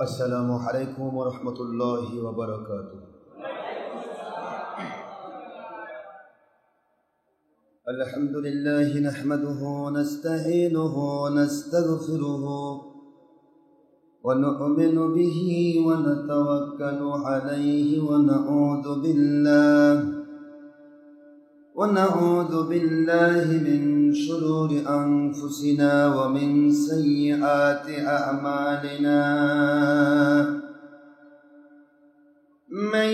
अस्सलामु अलैकुम वरहमतुल्लाहि वबरकातुह। अल्हम्दुलिल्लाहि नहमदुहु नस्तईनुहु नस्तगफिरुहु व नु'मिनु बिही व नतवक्कलु अलैहि व नऊदु बिल्लाहि मिन शुरूरि अनफुसिना व मिन सय्यिआति अअमालिना। मन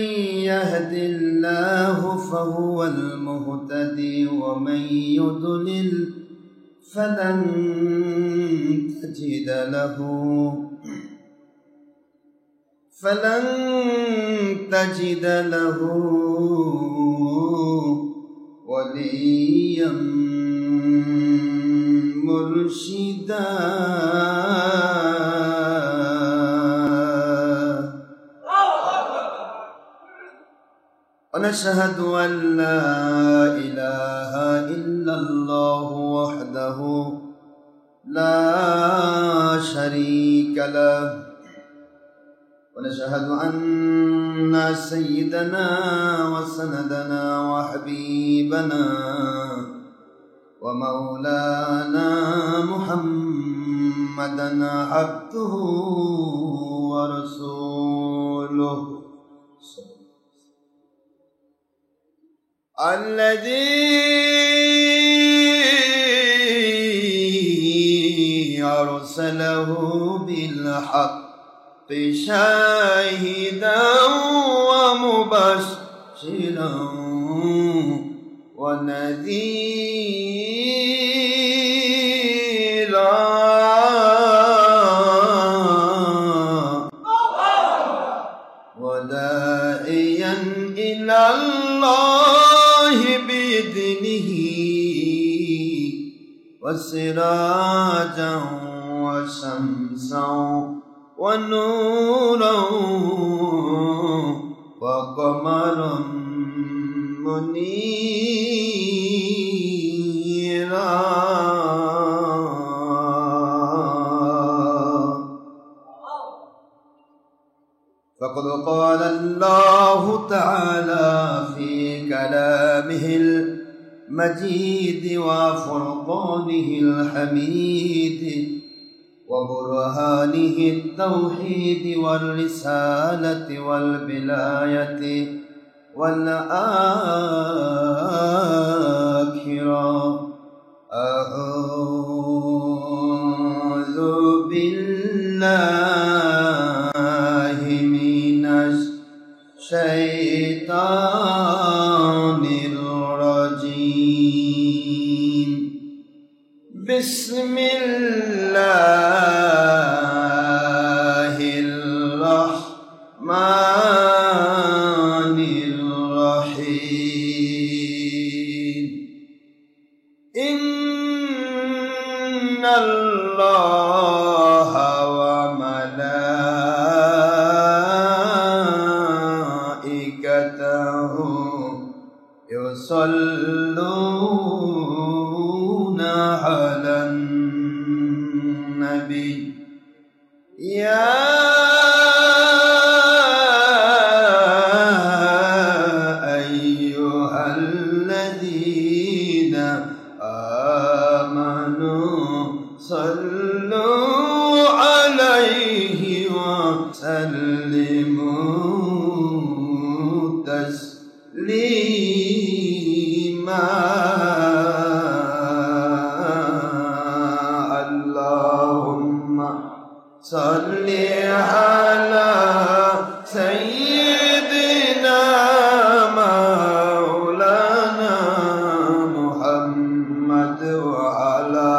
यहदिल्लाहु फहुवल मुहतदी व मन युद्लिल फलन तजिद लहु वलिय्या मुर्शिदा। वनशहदु अन ला इलाहा इल्लल्लाहु वहदहु ला शरीका लह ونشهد أن سيدنا وسندنا وحبيبنا ومولانا محمدا عبده ورسوله الذي أرسله بالحق شاهدا ومبشرا ونذيرا وداعيا إلى الله بإذنه وسراجا وشمسا ونورا وقمرا منيرا. فقد قال الله تعالى في كلامه المجيد وفرقانه الحميد وبرهانه التوحيد والرسالة والبلاية والآخرة. أعوذ بالله من الشيطان الرجيم. بسم الله الرحمن الرحيم. إن الله وملائكته يصلون على النبي يا أيها الذين آمنوا صلوا عليه وسلموا تسليما. اللهم صل على سيدنا مولانا محمد وعلى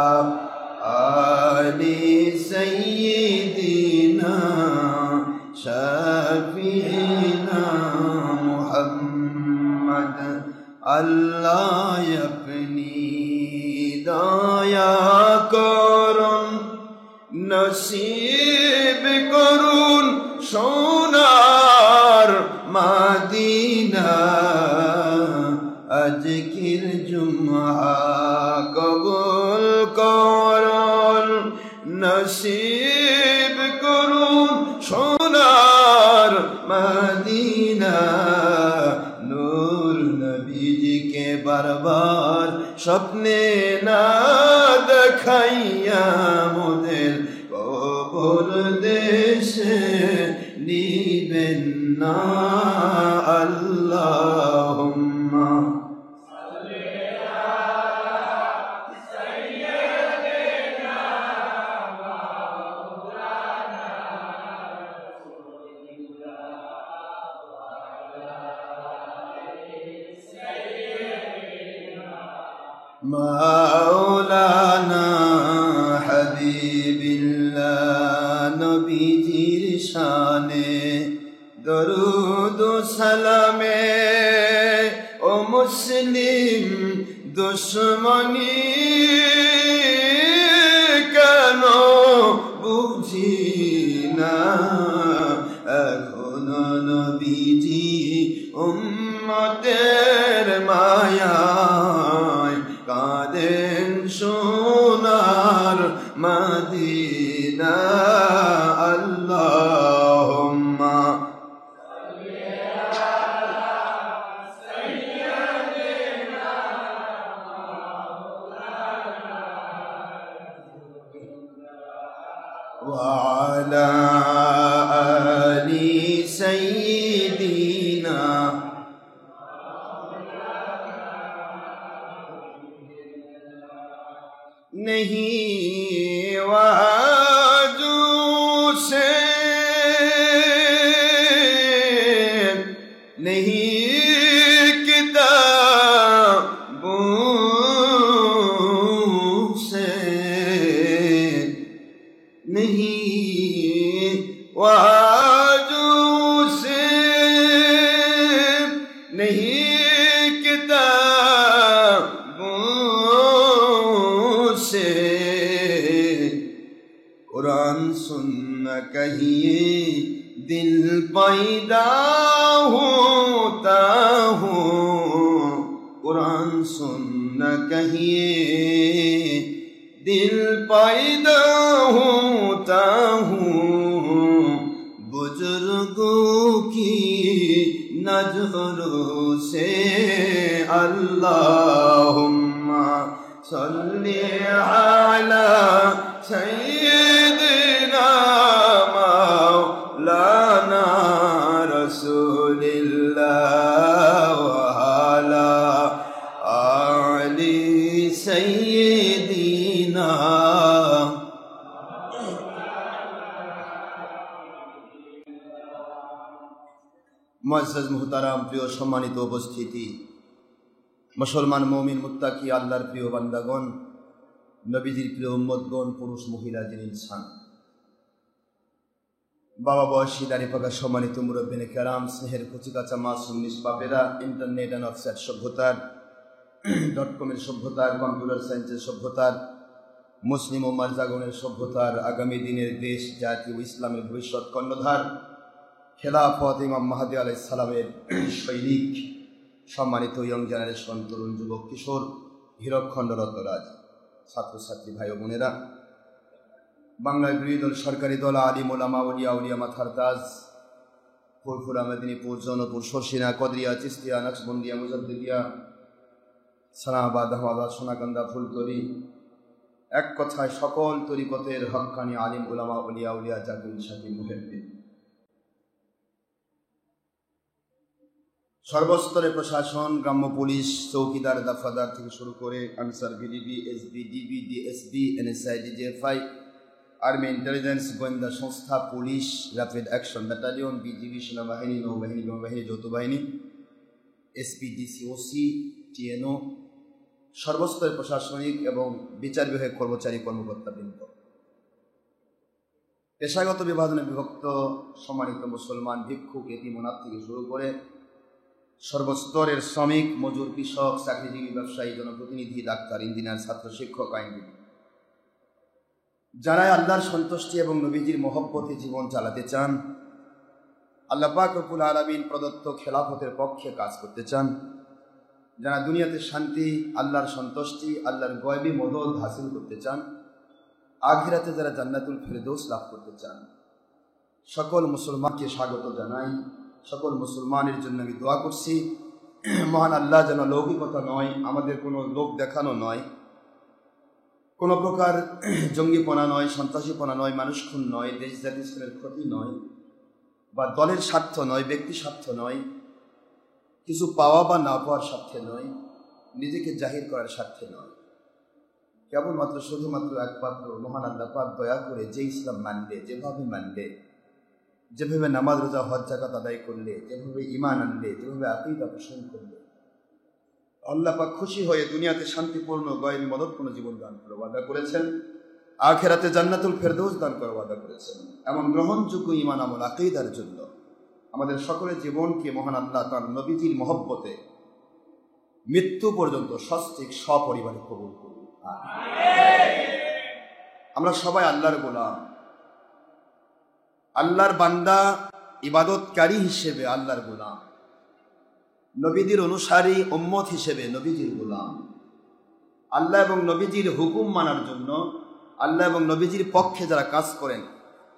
آل سيدنا شفيعنا محمد. আল্লাহ আপনি দয়া করুন, নসিব করুন সোনার মদিনা। আজকের জুমআ কবুল করুন, নসিব করুন স্বপ্নে না দেখাইয়া মোদের কবর দেশে নিবেন না আল্লাহুম্মা মাওলানা হাবিবিল্লাহ নবীজির শানে দরুদ ও সালামে ও মুসলিম দুশ্মনী কেন বুঝি না এখনো নবীজি উম্মতের মায়ায় কাঁদেন সোনার মদিনা আল্লাহুম্মা ওয়া আলা আলি সাইয়্যিদিনা नहीं वाजू से नहीं किताबों से नहीं वाजू से नहीं किताबों से कुरान सुनना कहिए दिल पैदा होता हो कुरान सुनना कहिए दिल पैदा होता हूँ बुजुर्गों की नजरों से अल्लाहुम्मा सल्ली अला सय्यिदिना मौलाना रसूलिल्लाह व अला आलि सय्यिदिना মুআজ্জাজ মুহতারাম প্রিয় সম্মানিত উপস্থিতি মুসলমান মুমিন মুত্তাকি আল্লাহর প্রিয় বান্দাগণ নবীজির প্রিয় উম্মতগণ পুরুষ মহিলা যিনি ইনসান বাবা বয়সী দাড়ি পাকা সম্মানিত মুরব্বিনে কেরাম স্নেহের কচিকাচা মাসুম নিষ্পাপেরা ইন্টারনেট অ্যান্ড অফসাইট সভ্যতার .com-এর সভ্যতার কম্পিউটার সায়েন্সের সভ্যতার মুসলিম উম্মার জাগরণের সভ্যতার আগামী দিনের দেশ জাতি ও ইসলামের ভবিষ্যৎ কর্ণধার খেলাফত ইমাম মাহদী আলাইহিস সালামের সৈনিক সম্মানিত ইয়ং জেনারেশন তরুণ যুবক কিশোর হীরকখণ্ড রত্নরাজ ছাত্রছাত্রী ভাই ও বোনেরা বাংলার বিরোধী দল সরকারি দল আলিম ওলামা ওলিয়া উলিয়া মাথার তাজ ফুরফুরা মেদিনীপুর জৌনপুর শর্ষিনা কদরিয়া চিস্তিয়া নকশবন্দিয়া মুজাদ্দিদিয়া সানাবাদ আহমাবাদ সোনাকান্দা ফুলতলি এক কথায় সকল তরিকতের হক্কানি আলিম ওলামা ওলিয়া উলিয়া জাকির সাথী মুহিব্বিন সর্বস্তরে প্রশাসন গ্রাম্য পুলিশ চৌকিদার দফাদার থেকে শুরু করে answer VDB SB DB DSB NSI DGFI army intelligence গোয়েন্দা সংস্থা police rapid action battalion BGB সেনাবাহিনী নৌবাহিনী বিমানবাহিনী যৌথ বাহিনী এসপিডিসিওসি টিএনও সর্বস্তরের প্রশাসনিক এবং বিচার বিভাগের কর্মচারী কর্মকর্তাবৃন্দ পেশাগত বিভাজনে বিভক্ত সম্মানিত মুসলমান ভিক্ষুক এতিম অনাথ থেকে শুরু করে সর্বস্তরের শ্রমিক মজুর কৃষক চাকরিজীবী ব্যবসায়ী জনপ্রতিনিধি ডাক্তার ইঞ্জিনিয়ার ছাত্র শিক্ষক আইনজীবী যারা আল্লাহর সন্তুষ্টি এবং নবীজির মহব্বতে জীবন চালাতে চান আল্লাহ পাক রব্বুল আলামিন প্রদত্ত খেলাফতের পক্ষে কাজ করতে চান যারা দুনিয়াতে শান্তি আল্লাহর সন্তুষ্টি আল্লাহর গয়বী মদদ হাসিল করতে চান আখিরাতে যারা জান্নাতুল ফেরদৌস লাভ করতে চান সকল মুসলমানকে স্বাগত জানাই সকল মুসলমানের জন্য আমি দোয়া করছি মহান আল্লাহ যেন লৌকিকতা নয়, আমাদের কোনো লোক দেখানো নয়, কোনো প্রকার জঙ্গিপনা নয়, সন্ত্রাসীপনা নয়, মানুষ খুন নয়, দেশ জাতির ক্ষতি নয়, বা দলের স্বার্থ নয়, ব্যক্তি স্বার্থ নয়, কিছু পাওয়া বা না পাওয়ার স্বার্থে নয়, নিজেকে জাহির করার স্বার্থে নয়, কেবলমাত্র শুধুমাত্র একমাত্র মহান আল্লাহ পাক দয়া করে যে ইসলাম মানলে, যেভাবে মানলে, যেভাবে নামাজ রোজা হজ যাকাত আদায় করলে, যেভাবে ঈমান আনলে, যেভাবে আকীদা পোষণ করলে, আল্লাহ পাক খুশি হয়ে দুনিয়াতে শান্তিপূর্ণ গয়র মদতপূর্ণ জীবন দান করে ওয়াদা করেছেন, আখিরাতে জান্নাতুল ফেরদৌস দান করে ওয়াদা করেছেন। এমন গ্রহণযোগ্য ঈমান আমল আকীদার জন্য আমাদের সকলের জীবনকে মহান আল্লাহ তার নবীজির মহব্বতে মৃত্যু পর্যন্ত সস্ত্রীক সপরিবারে কবুল করুন। আমরা সবাই আল্লাহর গোলাম, আল্লাহর বান্দা, ইবাদতকারী হিসেবে আল্লাহর গোলাম, নবীজির অনুসারী উম্মত হিসেবে নবীজির গোলাম। আল্লাহ এবং নবীজির হুকুম মানার জন্য, আল্লাহ এবং নবীজির পক্ষে যারা কাজ করেন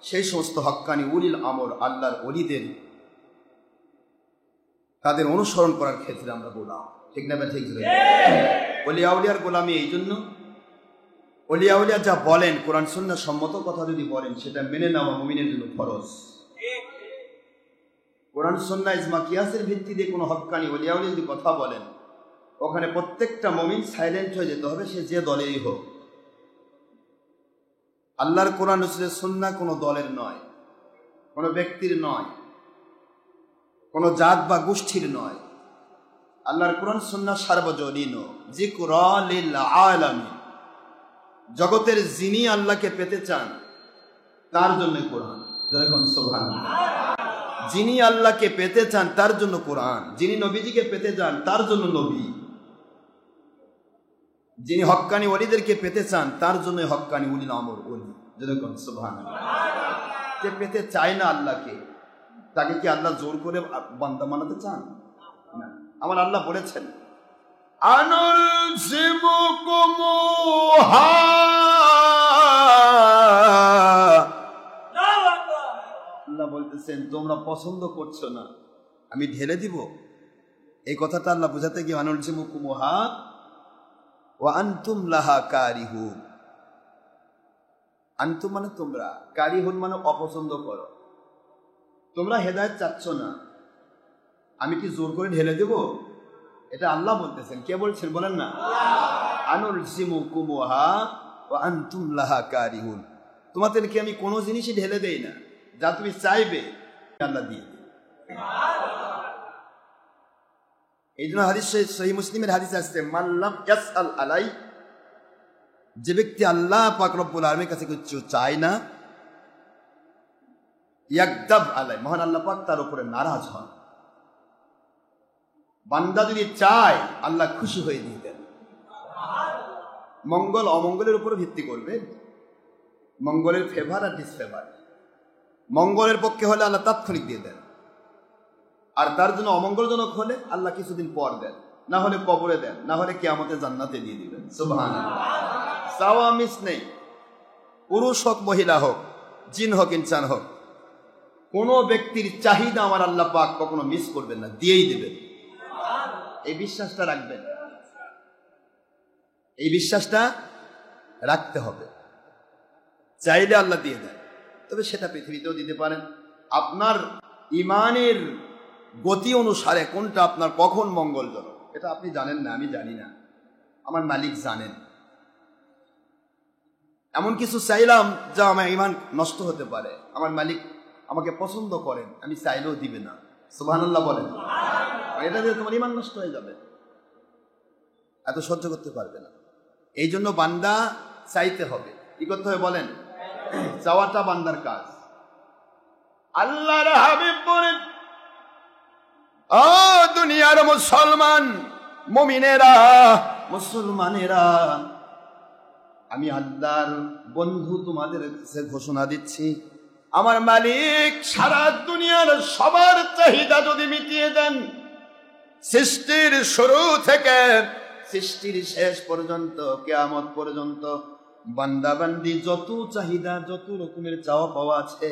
সেই সমস্ত হক্কানি উলিল আমর আল্লাহর ওলিদের, তাদের অনুসরণ করার ক্ষেত্রে আমরা গোলাম। ঠিক না? ঠিক। ওলিয়া উলিয়ার গোলামি এই জন্য, ওলিয়া উলিয়া যা বলেন কোরআন সুন্নাহ সম্মত কথা যদি বলেন সেটা মেনে নেওয়া মুমিনের জন্য ফরজ। কোরআন সুন্নাহ ইজমা কিয়াসের ভিত্তিতে কোনো হক্কানি ওলিয়া উলিয়া যদি কথা বলেন, ওখানে প্রত্যেকটা মুমিন সাইলেন্ট হয়ে যেতে হবে, সে যে দলেরই হোক। আল্লাহর কোরআন রাসূলের সুন্নাহ কোনো দলের নয়, কোনো ব্যক্তির নয়, কোনো জাত বা গোষ্ঠীর নয়। আল্লাহর কোরআন সুন্নাহ সার্বজনীন, যিকরা লিল আলামিন। জগতের যিনি আল্লাহকে পেতে চান তার জন্য কোরআন। যখন সুবহানাল্লাহ, যিনি আল্লাহকে পেতে চান তার জন্য কোরআন, যিনি নবীজিকে পেতে চান তার জন্য নবী, যিনি হক্কানি ওলিদেরকে পেতে চান তার জন্য হক্কানি উলিল আমর ওলি। যখন সুবহানাল্লাহ, যে পেতে চায় না আল্লাহকে, তাকে কি আল্লাহ জোর করে বান্দা বানাতে চান? না। আমার আল্লাহ বলেছেন, আল্লাহ বলতেছেন তোমরা পছন্দ করছো না, আমি ঢেলে দিব। এই কথাটা আল্লাহ বুঝাতে গিয়ে আনুলজিমুকুমুহা ওয়া আনতুম লাহা কারিহুন। আনতুম মানে তোমরা, কারিহুন মানে অপছন্দ করো। তোমরা হেদায়েত চাচ্ছ না, আমি কি জোর করে ঢেলে দেব? এটা আল্লাহ বলতেছেন। কে বলছেন বলেন না? আনুলজিমুকুমুহা ওয়া আনতুম লাহা কারিহুন। তোমাদেরকে আমি কোনো জিনিসই ঢেলে দেই না, যা তুমি চাইবে আল্লাহ দিয়ে দেবে। এই জন্য হাদিস, সহিহ মুসলিমের হাদিস আসছে, মান লাম ইয়াসআল আলাই, যে ব্যক্তি আল্লাহ পাক রব্বুল আলামিনের কাছে কিছু চায় না, ইয়াকদাব আলাই, মহান আল্লাহ পাক তার উপরে নারাজ হন। বান্দা যদি চায় আল্লাহ খুশি হয়ে দিয়ে দেন। মঙ্গল অমঙ্গলের উপর ভিত্তি করবে, মঙ্গলের ফেভার আর ডিসফেভার। মঙ্গলের পক্ষে হলে আল্লাহ তাৎক্ষণিক দিয়ে দেন, আর তার জন্য অমঙ্গলজনক হলে আল্লাহ কিছুদিন পর দেন, না হলে কবরে দেন, না হলে কিয়ামতে জান্নাতে দিয়ে দিবেন। সুবহানাল্লাহ। চাওয়া মিস নেই, পুরুষ হোক মহিলা হোক, জিন হোক ইনসান হোক, কোন ব্যক্তির চাহিদা আমার আল্লাহ পাক কখনো মিস করবেন না, দিয়েই দেবেন। এই বিশ্বাসটা রাখবেন, এই বিশ্বাসটা রাখতে হবে। চাইলে আল্লাহ দিয়ে দেন, তবে সেটা পৃথিবীতেও দিতে পারেন। আপনার ইমানের গতি অনুসারে কোনটা আপনার কখন মঙ্গলজনক এটা আপনি জানেন না, আমি জানি না, আমার মালিক জানেন। এমন কিছু চাইলাম যা আমার ইমান নষ্ট হতে পারে, আমার মালিক আমাকে পছন্দ করেন, আমি চাইলেও দিবে না। সুবহানাল্লাহ বলেন। এটা দিয়ে তোমার ইমান নষ্ট হয়ে যাবে, এত সহ্য করতে পারবে না। এই জন্য বান্দা চাইতে হবে। কি করতে হবে বলেন? চাওয়াটা বান্দার কাজ। আল্লাহর হাবিব বলেন, ও দুনিয়ার মুসলমান মুমিনেরা, মুসলমানেরা, আমি আল্লাহর বন্ধু তোমাদের কাছে ঘোষণা দিচ্ছি, আমার মালিক সারা দুনিয়ার সবার চাহিদা যদি মিটিয়ে দেন, সৃষ্টির শুরু থেকে সৃষ্টির শেষ পর্যন্ত, কিয়ামত পর্যন্ত, বান্দা বান্দি যত চাহিদা, যত রকমের চাওয়া পাওয়া আছে,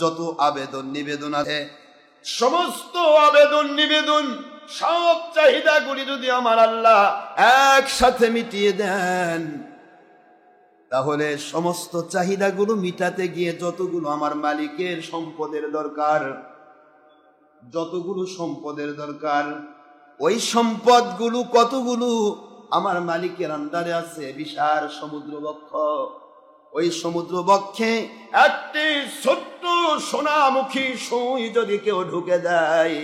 যত আবেদন নিবেদন আছে, সমস্ত আবেদন নিবেদন সব চাহিদাগুলি যদি আমার আল্লাহ একসাথে মিটিয়ে দেন, তাহলে সমস্ত চাহিদাগুলো মিটাতে গিয়ে যতগুলো আমার মালিকের সম্পদের দরকার, যতগুলো সম্পদের দরকার, ওই সম্পদগুলো কতগুলো আমার মালিকের আন্ডারে আছে? বিশাল সমুদ্রবক্ষ। ওই সমুদ্রবক্ষে একটি ছোট্ট সোনামুখী সুই যদি কেউ ঢুকে দেয়,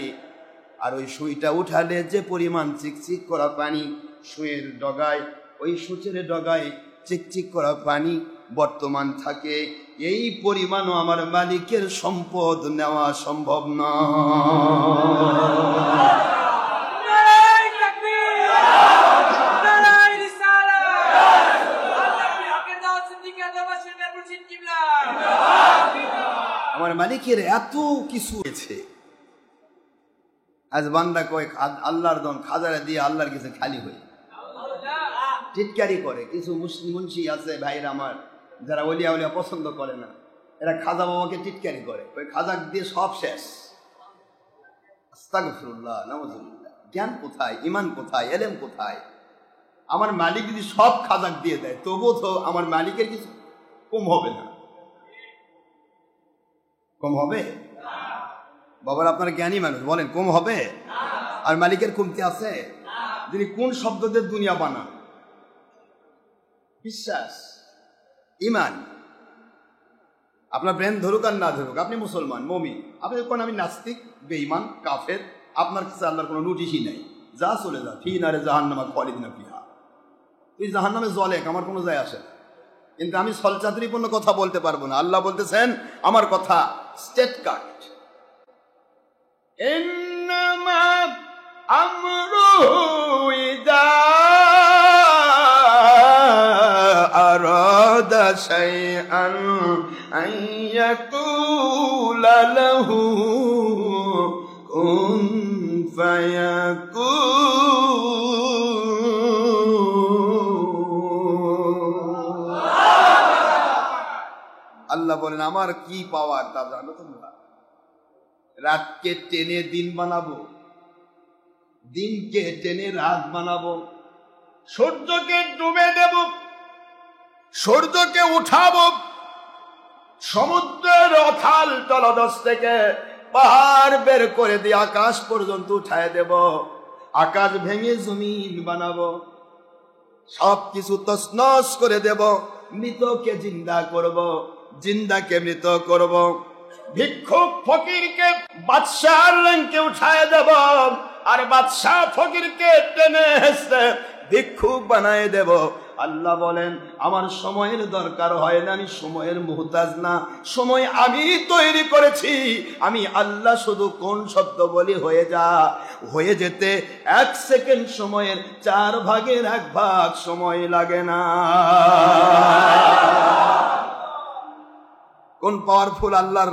আর ওই সুইটা উঠালে যে পরিমাণ চিকচিক করা পানি সুইয়ের ডগায়, ওই সূচের ডগায় চিকচিক করা পানি বর্তমান থাকে, এই পরিমাণও আমার মালিকের সম্পদ নেওয়া সম্ভব না। আমার মালিকের এত কিছু আছে। আজ বান্দা কয় আল্লাহর দন খাজারে দিয়ে আল্লাহর কাছে খালি হয়ে টিটকারি করে। কিছু মুসলিম মুন্সি আছে ভাইরা আমার, যারা ওলিয়া উলিয়া পছন্দ করে না, এরা খাজা বাবাকে টিটকারি করে, ওই খাজা দিয়ে সব শেষ। আস্তাগফিরুল্লাহ, নাউযুবিল্লাহ। জ্ঞান কোথায়, ইমান কোথায়, এলেম কোথায়? আমার মালিক যদি সব খাজাক দিয়ে দেয়, তবুও তো আমার মালিকের কিছু কম হবে না। কম হবে? বাবার আপনারা জ্ঞানী মানুষ, বলেন কম হবে? আর মালিকের কমতি আছে? যিনি কোন শব্দ দিয়ে দুনিয়া বানান? বিশ্বাস, ইমান। আপনার ব্রেন ধরুক আর না ধরুক, আপনি মুসলমান, মুমিন। আপনি কোন আমি নাস্তিক, বেঈমান, কাফের, আপনার কাছে আল্লাহর কোনো নোটিশই নাই। যা চলে যা, ফি নারে জাহান্নামা খালিদিনা ফিহা। তুই জাহান্নামে জ্বলে, আমার কোনো যায় আসে না। কিন্তু আমি ছলচাতুরিপূর্ণ কথা বলতে পারবো না। আল্লাহ বলতেছেন আমার কথা স্টেট কাট। ইন্নামা আমরুহু ইযা আরাদা শাইআন আন ইয়াকুলা লাহু কুন ফায়াকুন। আল্লাহ বলেন আমার কি পাওয়ার তা জানো তোমরা? রাতকে টেনে দিন বানাবো, দিনকে টেনে রাত বানাবো, সূর্যকে ডুবে দেব, সূর্যকে উঠাবো, সমুদ্রের অথাল তলদেশ থেকে পাহাড় বের করে দিয়ে আকাশ পর্যন্ত উঠায় দেব, আকাশ ভেঙে জমিন বানাবো, সব কিছু তছনছ করে দেব, মৃতকে জিন্দা করব, জিন্দাকে মৃত করব, ভিক্ষুক ফকিরকে বাদশার র্যাঙ্কে উঠায় দেব, আর বাদশাহ ফকিরকে টেনে হেসে ভিক্ষুক বানায় দেব। আল্লাহ বলেন আমার সময়ের দরকার হয় না, আমি সময়ের মুহতাজ না, সময় আমি তৈরি করেছি। আমি আল্লাহ শুধু কোন শব্দ বলি হয়ে যা, হয়ে যেতে 1 সেকেন্ড সময়ের 4 ভাগের 1 ভাগ সময় লাগে না। কোন পাওয়ারফুল আল্লাহর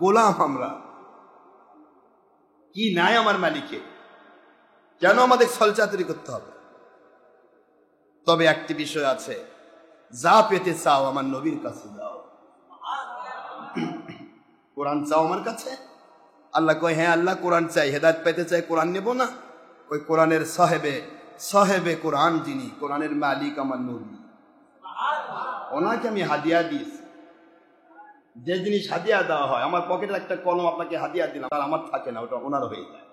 গোলাম আমরা। কি নাই আমার মালিকে, কেন আমাদের ছলচাতুরি করতে হবে? তবে একটি বিষয় আছে, যা পেতে চাও আমার নবীর কাছে যাও। কোরআন চাও আমার কাছে? আল্লাহ কয় হ্যাঁ আল্লাহ কোরআন চাই, হেদায়েত পেতে চাই, কোরআন নেব না? ওই কোরআনের সাহেবে কোরআন যিনি, কোরআনের মালিক আমার নবী, ওনাকে আমি হাদিয়া দিয়েছি। যে জিনিস হাদিয়া দেওয়া হয়, আমার পকেটের একটা কলম আপনাকে হাদিয়া দিলাম, আর আমার থাকে না, ওটা ওনার হয়ে যায়।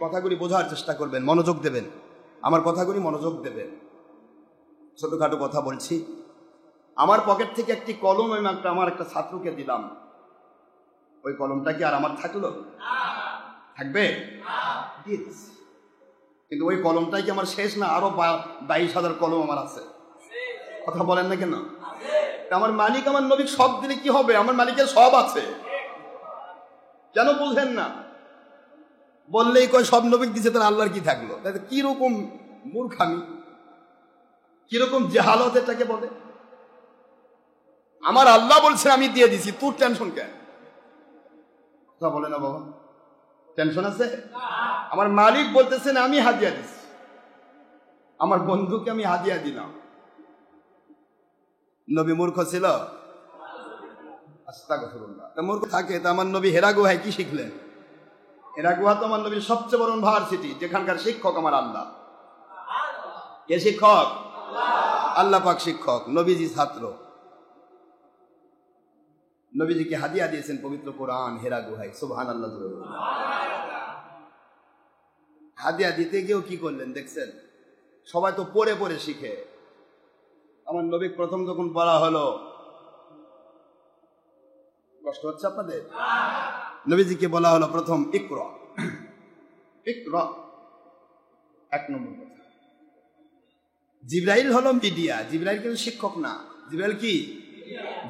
কথাগুলি বোঝার চেষ্টা করবেন, মনোযোগ দেবেন, আমার কথাগুলি মনোযোগ দেবেন। ছোটখাটো কথা বলছি। আমার পকেট থেকে একটি কলম আমি আমার একটা ছাত্রকে দিলাম, ওই কলমটা কি আর আমার থাকলো? থাকবে? দিয়ে দিচ্ছি। কিন্তু ওই কলমটাই কি আমার শেষ না? আরো 22,000 কলম আমার আছে। কথা বলেন না কেন? আমার মালিক আমার নবী সব দিলে কি হবে? আমার মালিকের সব আছে, কেন বুঝেন না? বললেই কয় সব নবী দিছে, তার আল্লাহর কি থাকলো? কিরকম মূর্খামি, কিরকম জেহালত এটাকে বলে। আমার আল্লাহ বলছে আমি দিয়ে দিছি, তোর টেনশন কেন? কথা বলে না বাবা, টেনশন আছে? আমার মালিক বলতেছেন আমি হাদিয়া দিছি, আমার বন্ধুকে আমি হাদিয়া দিলাম। নবী মূর্খ ছিল? আস্তাগফিরুল্লাহ। মূর্খ থাকে তা আমার নবী হেরা গুহায় কি শিখলেন? হেরা গুহা তো আমার নবীর সবচেয়ে বড় ইউনিভার্সিটি, যেখানকার শিক্ষক আমার আল্লাহ। কে শিক্ষক? আল্লাহ পাক শিক্ষক, নবীজি ছাত্র। নবীজিকে হাদিয়া দিয়েছেন পবিত্র কোরআন হেরা গুহায়। সুবহানাল্লাহ। হাদিয়া দিতে গিয়েও কি করলেন দেখছেন? সবাই তো পড়ে পড়ে শিখে। আমার নবী প্রথম যখন বলা হলো, কষ্ট হচ্ছে আপনাদের? নবীজিকে বলা হলো প্রথম ইকরা, ইকরা, এক নম্বর কথা। জিবরাইল হলো মিডিয়া, জিবরাইল কিন্তু শিক্ষক না। জিবরাইল কি?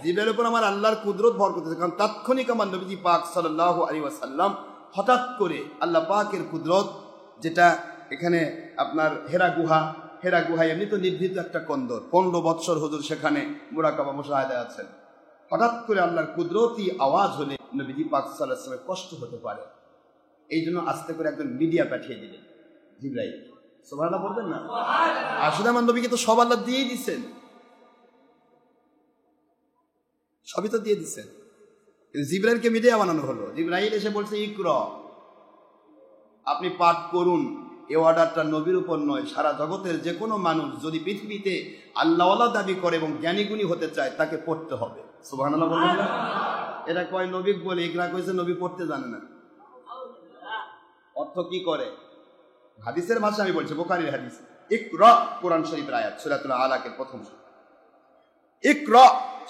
জিবরাইলের উপর আমার আল্লাহর কুদরত ভর করতেছে, কারণ তাৎক্ষণিক আমার নবীজি পাক সাল্লাল্লাহু আলাইহি ওয়াসাল্লাম হঠাৎ করে আল্লাহ পাকের কুদরত, যেটা এখানে আপনার হেরা গুহা, হেরা গুহায় এমনি তো নির্ধারিত একটা কন্দর, 15 বৎসর হুজুর সেখানে মুরাকাবা মুশাহাদায় আছেন। হঠাৎ করে আল্লাহর কুদরতি আওয়াজ হলে নবীজি পাক সাল্লাল্লাহু আলাইহি ওয়াসাল্লামের কষ্ট হতে পারে, এই জন্য আস্তে করে একজন মিডিয়া পাঠিয়ে দিলেন, জিবরাইল। সুবহানাল্লাহ বলবেন না? আসলে আমার নবীকে তো সব আল্লাহ দিয়েই দিচ্ছেন, সবই তো দিয়ে দিচ্ছেন, জিবরাইলকে মিডিয়া বানানো হলো। জিবরাইল এসে বলছে ইকরা, আপনি পাঠ করুন। এই অর্ডারটা নবীর উপর নয়, সারা জগতের যে কোনো মানুষ যদি পৃথিবীতে আল্লাহওয়ালা দাবি করে এবং জ্ঞানীগুণী হতে চায় তাকে পড়তে হবে। সুবহানাল্লাহ বলবেন না? এটা কয় নবী বলে, ইকরা কইছে নবী পড়তে জানে না। অর্থ কি করে? হাদিসের ভাষা আমি বলছি, বুখারীর হাদিস। ইকরা কোরআন শরীফের আয়াত, সূরাতুল আলাকের প্রথম সূরা। ইকরা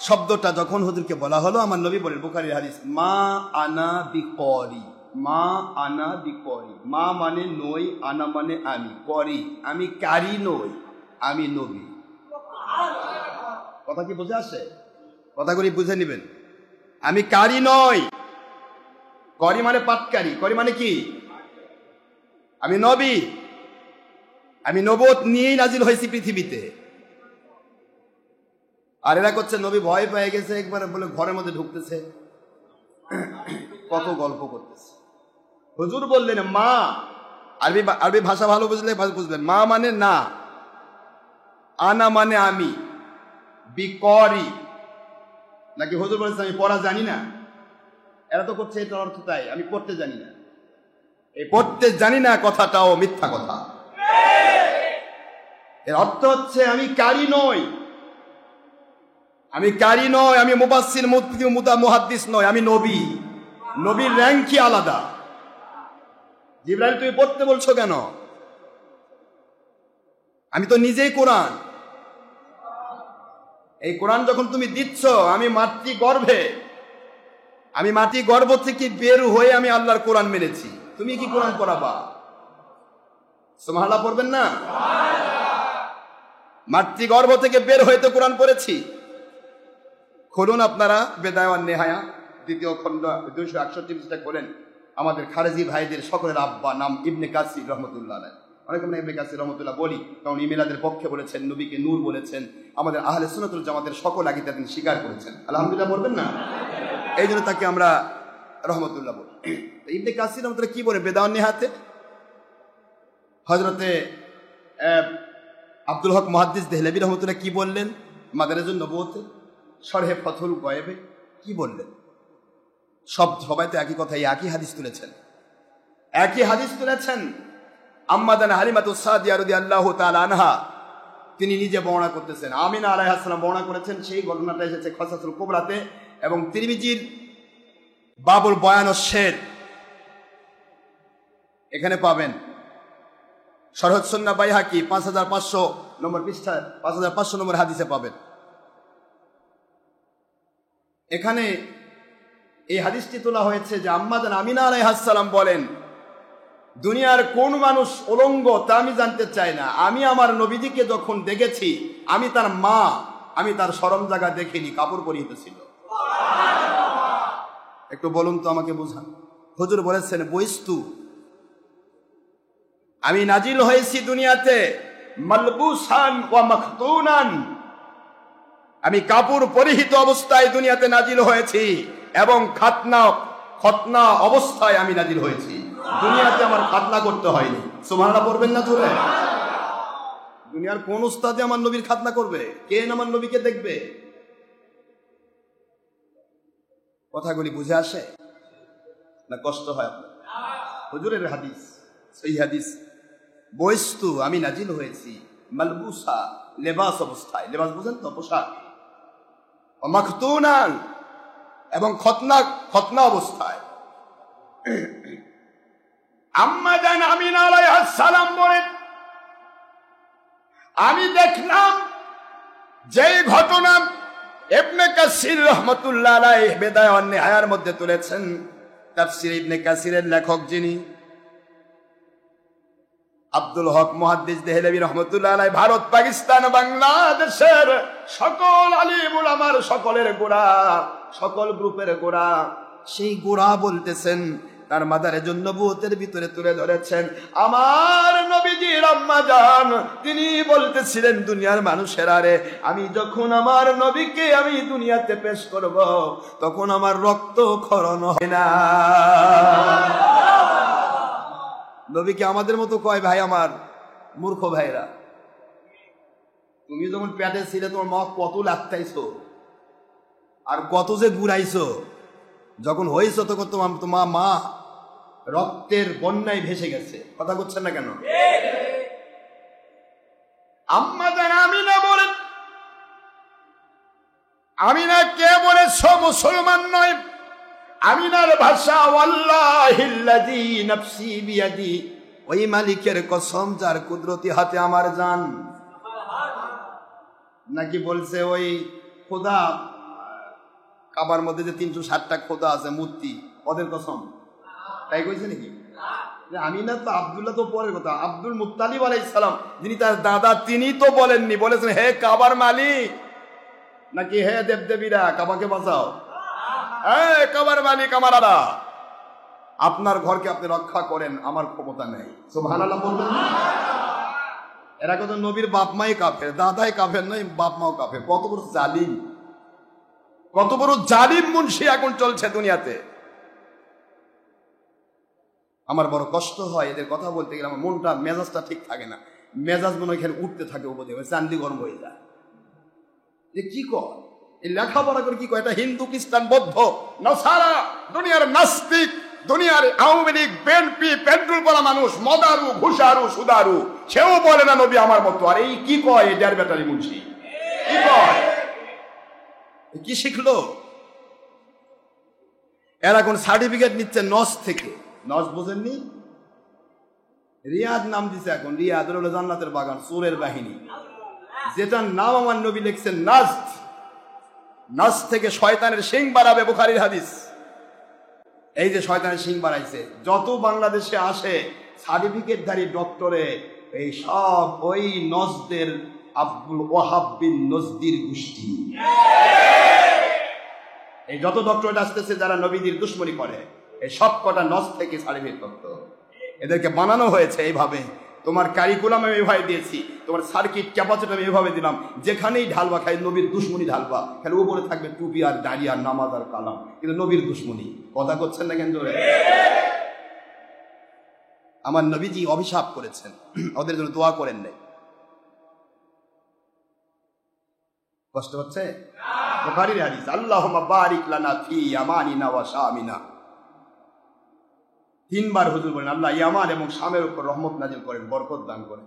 শব্দটা যখন হুজুরকে বলা হলো, আমার নবী বলেন, বুখারীর হাদিস, মা আনা বিকরি, মা আনা বিকরি। মা মানে নই, আনা মানে আমি, করি আমি কারি নই, আমি নবী। কথা কি বুঝে আসে? কথাগুলি বুঝে নেবেন। আমি কারি নই, করি মানে পাটকারি, করি মানে কি? আমি নবী, আমি নবুয়ত নিয়েই নাজিল হয়েছি পৃথিবীতে। আর এরা করছে নবী ভয় পেয়ে গেছে একবারে, বলে ঘরের মধ্যে ঢুকতেছে, কত গল্প করতেছে। হুজুর বললেন মা, আরবি ভাষা ভালো বুঝলে বুঝলেন, মা মানে না, আনা মানে আমি, বিকরি নাকি হুজুর বলেছে আমি পড়া জানি না? এরা তো করছে এটার অর্থ তাই, আমি পড়তে জানি না। এই পড়তে জানি না কথাটাও মিথ্যা কথা। এর অর্থ হচ্ছে আমি কারি নই, আমি কারি নই, আমি মুফাসসির মুহাদ্দিস নই, আমি নবী। নবীর র্যাঙ্কই আলাদা। জিবরাইল তুমি পড়তে বলছো কেন? আমি তো নিজেই কোরআন। এই কোরআন যখন তুমি দিচ্ছ, আমি মাতৃ গর্ভ থেকে বের হয়ে আমি আল্লাহর কোরআন মেনেছি, তুমি কি কোরআন পড়াবা? সুবহানাল্লাহ পড়বেন না? মাতৃ গর্ভ থেকে বের হয়ে তো কোরআন পড়েছি। খুলুন আপনারা বেদায়া ওয়ান নেহায়া, দ্বিতীয় খণ্ড 268 পৃষ্ঠা করেন। আমাদের খারেজি ভাইদের সকলের আব্বা নাম ইবনে কাসির রহমতুল্লাহ আলাইহি। অনেক আমরা ইবনে কাসির রহমতুল্লাহ বলি, কারণ ইমিলাদের পক্ষে বলেছেন, নবীকে নূর বলেছেন। আমাদের আহলে সুন্নাতুল জামাতের সকল আকীদা তিনি স্বীকার করেছেন। আলহামদুলিল্লাহ বলবেন না? এই জন্য তাকে আমরা রহমতুল্লাহ বলি। ইবনে কাসির রহমতুল্লাহ কি বলে বেদায়া ওয়ান নেহাতে? হযরতে আব্দুল হক মুহাদ্দিস দেহলভী রহমতুল্লাহ কি বললেন মাদারিজুন নবুওয়াতে, শরহে ফথুল গায়েবে কি বললেন? সবাই তো একই কথা, একই হাদিস তুলেছেন। আম্মাদান হালিমাতুস সাদিয়া রাদিয়াল্লাহু তাআলা আনহা তিনি নিজে বর্ণনা করতেছেন, আমিনা আলাইহিস সালাম বর্ণনা করেছেন। সেই ঘটনাটা এসেছে কসাসুল কুবরাতে এবং তিরমিজির বাবুল বয়ানুশ শের, এখানে পাবেন। শরহ সুন্নাহ বাইহাকি 5500 নম্বর পৃষ্ঠা, 5500 নম্বর হাদিসে পাবেন। এখানে এই হাদিসটি তোলা হয়েছে যে আম্মাজান আমিনা আলাইহিস সালাম বলেন, দুনিয়ার কোন মানুষ উলঙ্গ তা আমি জানতে চাই না, আমি আমার নবীজিকে যখন দেখেছি, আমি তার মা, আমি তার শরম জায়গা দেখিনি, কাপড় পরিহিত ছিল। একটু বলুন তো, আমাকে বুঝান। হুজুর বলেছেন বইস্তু, আমি নাজিল হয়েছি দুনিয়াতে মালবুসান ওয়া মাখতুনান, আমি কাপড় পরিহিত অবস্থায় দুনিয়াতে নাজিল হয়েছি এবং খতনা অবস্থায় আমি নাজিল হয়েছি। দুনিয়াতে আমার খাতনা করতে হয়নি। সুবহানাল্লাহ পড়বেন না জোরে? দুনিয়ার কোন উস্তাদে আমার নবীর খাতনা করবে? কে আমার নবীকে দেখবে? কথাগুলি বুঝে আসে না কষ্ট হয় আপনার? হুজুরের হাদিস, সেই হাদিস, বস্তু আমি নাজিল হয়েছি মালবুসা, লেবাস অবস্থায়, লেবাস বুঝেন তো, পোশাক, মাখতুনান, এবং খতনা অবস্থায়। আম্মা জান আমিনা আলাইহিস সালাম বলেন, আমি দেখলাম যেই ঘটনা ইবনে কাসির রাহমাতুল্লাহ আলাইহি বিদায়া ওয়ান নিহায়ার মধ্যে তুলেছেন। তাফসীর ইবনে কাসিরের লেখক যিনি আব্দুল হক মুহাদ্দিস দেহলভী রহমতুল্লাহ আলাইহি, ভারত, পাকিস্তান, বাংলাদেশের সকল আলিম উলামার সকলের গোড়া, সকল গ্রুপের গোড়া, সেই গোড়া বলতেছেন, তার মাদারে জন্য নবুয়তের ভিতরে তুলে ধরেছেন আমার নবীজির আম্মা জান, তিনি বলতেছিলেন দুনিয়ার মানুষেরা রে, আমি যখন আমার নবীকে আমি দুনিয়াতে পেশ করব তখন আমার রক্ত ক্ষরণ হয় না। নবীকে আমাদের মতো কয় ভাই, আমার মূর্খ ভাইরা, তুমি যখন পেটে ছিলে তোমার মা কত লাগতাইছো আর কত যে ঘুরাইছো, যখন হয়েছো তখন তোমার মা রক্তের বন্যায় ভেসে গেছে। কথা বলছেন না কেন? আম্মা জান আমিনা বলেন, আমিনা কে বলেছ মুসলমান নয়, আমিনার ভাষা ওয়াল্লাহিল্লাযী নাফসি বিয়াদি, ওই মালিকের কসম যার কুদরতি হাতে আমার জান। নাকি বলছে ওই খোদা, কাবার মধ্যে যে 360টা খোদা আছে মূর্তি, ওদের কসম, তাই কইছে নাকি? আমিনা তো, আব্দুল্লাহ তো পরের কথা, আব্দুল মুত্তালিব আলাইহিস সালাম যিনি তার দাদা, তিনি তো বলেননি, বলেছেন হে কাবার মালিক, নাকি হে দেবদেবীরা কাবাকে বাঁচাও, কাবার মালিক আমার দাদা, আপনার ঘরকে আপনি রক্ষা করেন, আমার ক্ষমতা নেই। সুবহানাল্লাহ বলবেন না? এরা কত নবীর বাপ মাই কাফের, দাদাই কাফের নয়, বাপ মাও কাফের। কত বড় জালিম, কত বড় জালিম মুন্সি এখন চলছে দুনিয়াতে। আমার বড় কষ্ট হয় এদের কথা বলতে গেলে, আমার মনটা, মেজাজটা ঠিক থাকে না, মেজাজ মনে হয় এখানে উঠতে থাকে, উপদে চান্দি গরম হয়ে যায়। যে কি কয়, এই লেখাপড়া করে কি কয়, এটা হিন্দু, খ্রিস্টান, বৌদ্ধ, নাসারা, দুনিয়ার নাস্তিক, দুনিয়ার আওয়ামী লীগ, বিএনপি, পেট্রোল পড়া মানুষ, মদারু, ঘুষারু, সুদারু, সেও বলে না নবী আমার মতো। আর এই কি কয়, এই ডের ব্যাটারি মুন্সি কি কয়, কি শিখলো? এরা এখন সার্টিফিকেট নিচ্ছে নস থেকে। নস বোঝেননি? রিয়াদ নাম দিছে এখন, রিয়াদ হলো জান্নাতের বাগান, চোরের বাহিনী, যেটার নাম আমার নবী লিখছেন নাজদ। নাজ থেকে শয়তানের শিং বাড়াবে, বুখারীর হাদিস। এই যে শয়তানের শিং বাড়াইছে, যত বাংলাদেশে আসে সার্টিফিকেটধারী ডক্টরে, এই সব ওই নজদের আব্দুল ওয়াহাব বিন নজদির গোষ্ঠী। এই যত ডক্টরেট আসতেছে যারা নবীদের দুশ্মনী করে, এই সব কটা নজ থেকে সার্টিফিকেট করত। এদেরকে বানানো হয়েছে এইভাবে। তোমার কারিকুলাম আমি এভাবে দিয়েছি, তোমার সার্কিট ক্যাপাসিটি আমি এভাবে দিলাম, যেখানেই ঢালবা খালি নবীর দুশ্মনী ঢালবা, খালি উপরে থাকবে টুপি আর দাড়ি আর নামাজ আর কালাম, কিন্তু নবীর দুশ্মনী। কথা করছেন না কেন জোরে? আমার নবীজি অভিশাপ করেছেন, ওদের জন্য দোয়া করেন নাই। কষ্ট হচ্ছে? বুখারীর হাদিস, আল্লাহুম্মা বারিক লানা ফি ইয়ামানিনা ওয়া শামিনা। 3 বার হুজুর বলেন আল্লাহ ইয়ামান এবং শামের উপর রহমত নাজিল করেন, বরকত দান করেন।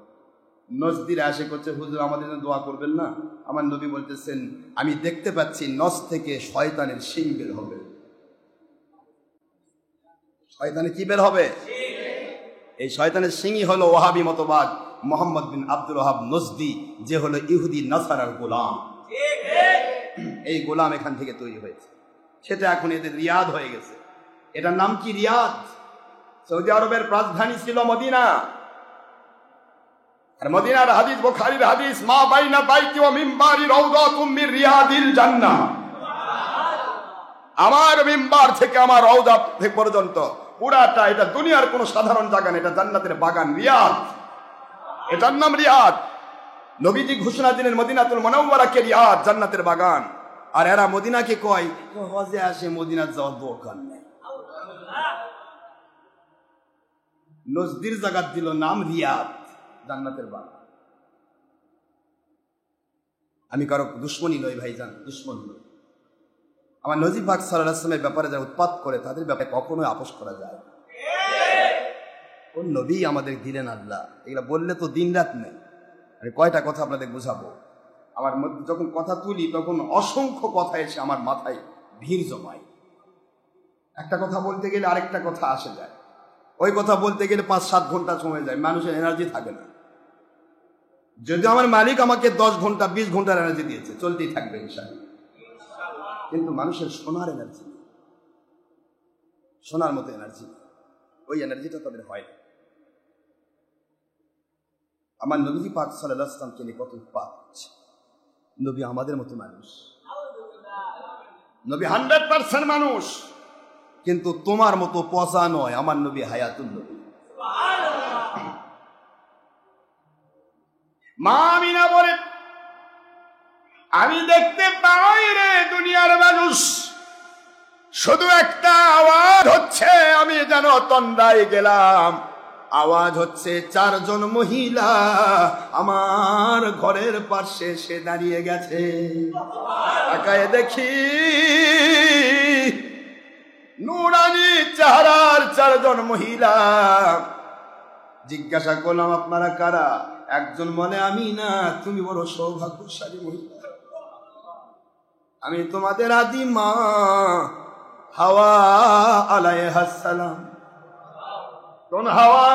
নজদিরা এসে করছে হুজুর আমাদের জন্য দোয়া করবেন না? আমার নবী বলতেছেন আমি দেখতে পাচ্ছি নজ থেকে শয়তানের শিং বের হবে। শয়তানের কি বের হবে? এই শয়তানের শিংই হলো ওয়াহাবি মতবাদ, মোহাম্মদ বিন আব্দুল ওয়াহাব নজদি, যে হলো ইহুদি নাসারার গোলাম। এই গোলাম এখান থেকে তৈরি হয়েছে, সেটা এখন এদের রিয়াদ হয়ে গেছে। এটার নাম কি? রিয়াদ। সৌদি আরবের রাজধানী ছিল মদিনা, আর মদিনার হাদিস, বুখারীর হাদিস, মা বাইনা বাইতি ওয়া মিম্বারি রাউদাতুম মির রিয়াদিল জান্নাহ। আমার মিম্বার থেকে আমার রওজা থেকে পর্যন্ত পুরাটা এটা দুনিয়ার কোন সাধারণ জায়গা না, এটা জান্নাতের বাগান, রিয়াদ। এটার নাম রিয়াদ। নবীজি ঘোষণা দিলেন মদিনাতুল মুনাওয়ারাকে রিয়াদ, জান্নাতের বাগান। আর এরা মদিনাকে কয় হজে আসে, মদিনার যাওয়ার দরকার নেই। নজদির জায়গা দিল নাম রিয়াদ, জান্নাতের বাগান। আমি কারো দুশ্মনী নই ভাইজান, দুশ্মন নই। আমার নবী পাক সাল্লাল্লাহু আলাইহি ওয়াসাল্লামের ব্যাপারে যারা উৎপাত করে তাদের ব্যাপারে কখনোই আপোষ করা যায় না। কোন নবী আমাদের দিলেন আল্লাহ? এগুলা বললে তো দিন রাত নেই। আমি কয়টা কথা আপনাদের বুঝাবো। আমার মধ্যে যখন কথা তুলি তখন অসংখ্য কথা এসে আমার মাথায় ভিড় জমায়। একটা কথা বলতে গেলে আরেকটা কথা আসে যায়, ওই কথা বলতে গেলে 5-7 ঘন্টা সময় যায়, মানুষের এনার্জি থাকে না। যদি আমার মালিক আমাকে 10 ঘন্টা 20 ঘন্টার এনার্জি দিয়েছে, চলতেই থাকবে ইনশাআল্লাহ। কিন্তু মানুষের শোনার এনার্জি নেই, শোনার মতো এনার্জি নেই, ওই এনার্জিটা তাদের হয় না। আমার নবীজি পাক সাল্লাল্লাহু আলাইহি ওয়াসাল্লামকে নিয়ে কত পাক হচ্ছে। নবী আমাদের মতো মানুষ, নবী 100% মানুষ, কিন্তু তোমার মতো পচা নয়। আমার নবী হায়াতুল নবী। মা আমিনা বলেন, আমি দেখতে পাই রে দুনিয়ার মানুষ, শুধু একটা আওয়াজ হচ্ছে, আমি যেন তন্দ্রায় গেলাম। আওয়াজ হচ্ছে 4 জন মহিলা আমার ঘরের পাশে সে দাঁড়িয়ে গেছে। তাকায় দেখি নুরানি চেহারার 4 জন মহিলা। জিজ্ঞাসা করলাম, আপনারা কারা? একজন বলে, আমি না, তুমি বড় সৌভাগ্যশালী মহিলা, আমি তোমাদের আদি মা হাওয়া আলাইহিস সালাম। কোন হাওয়া?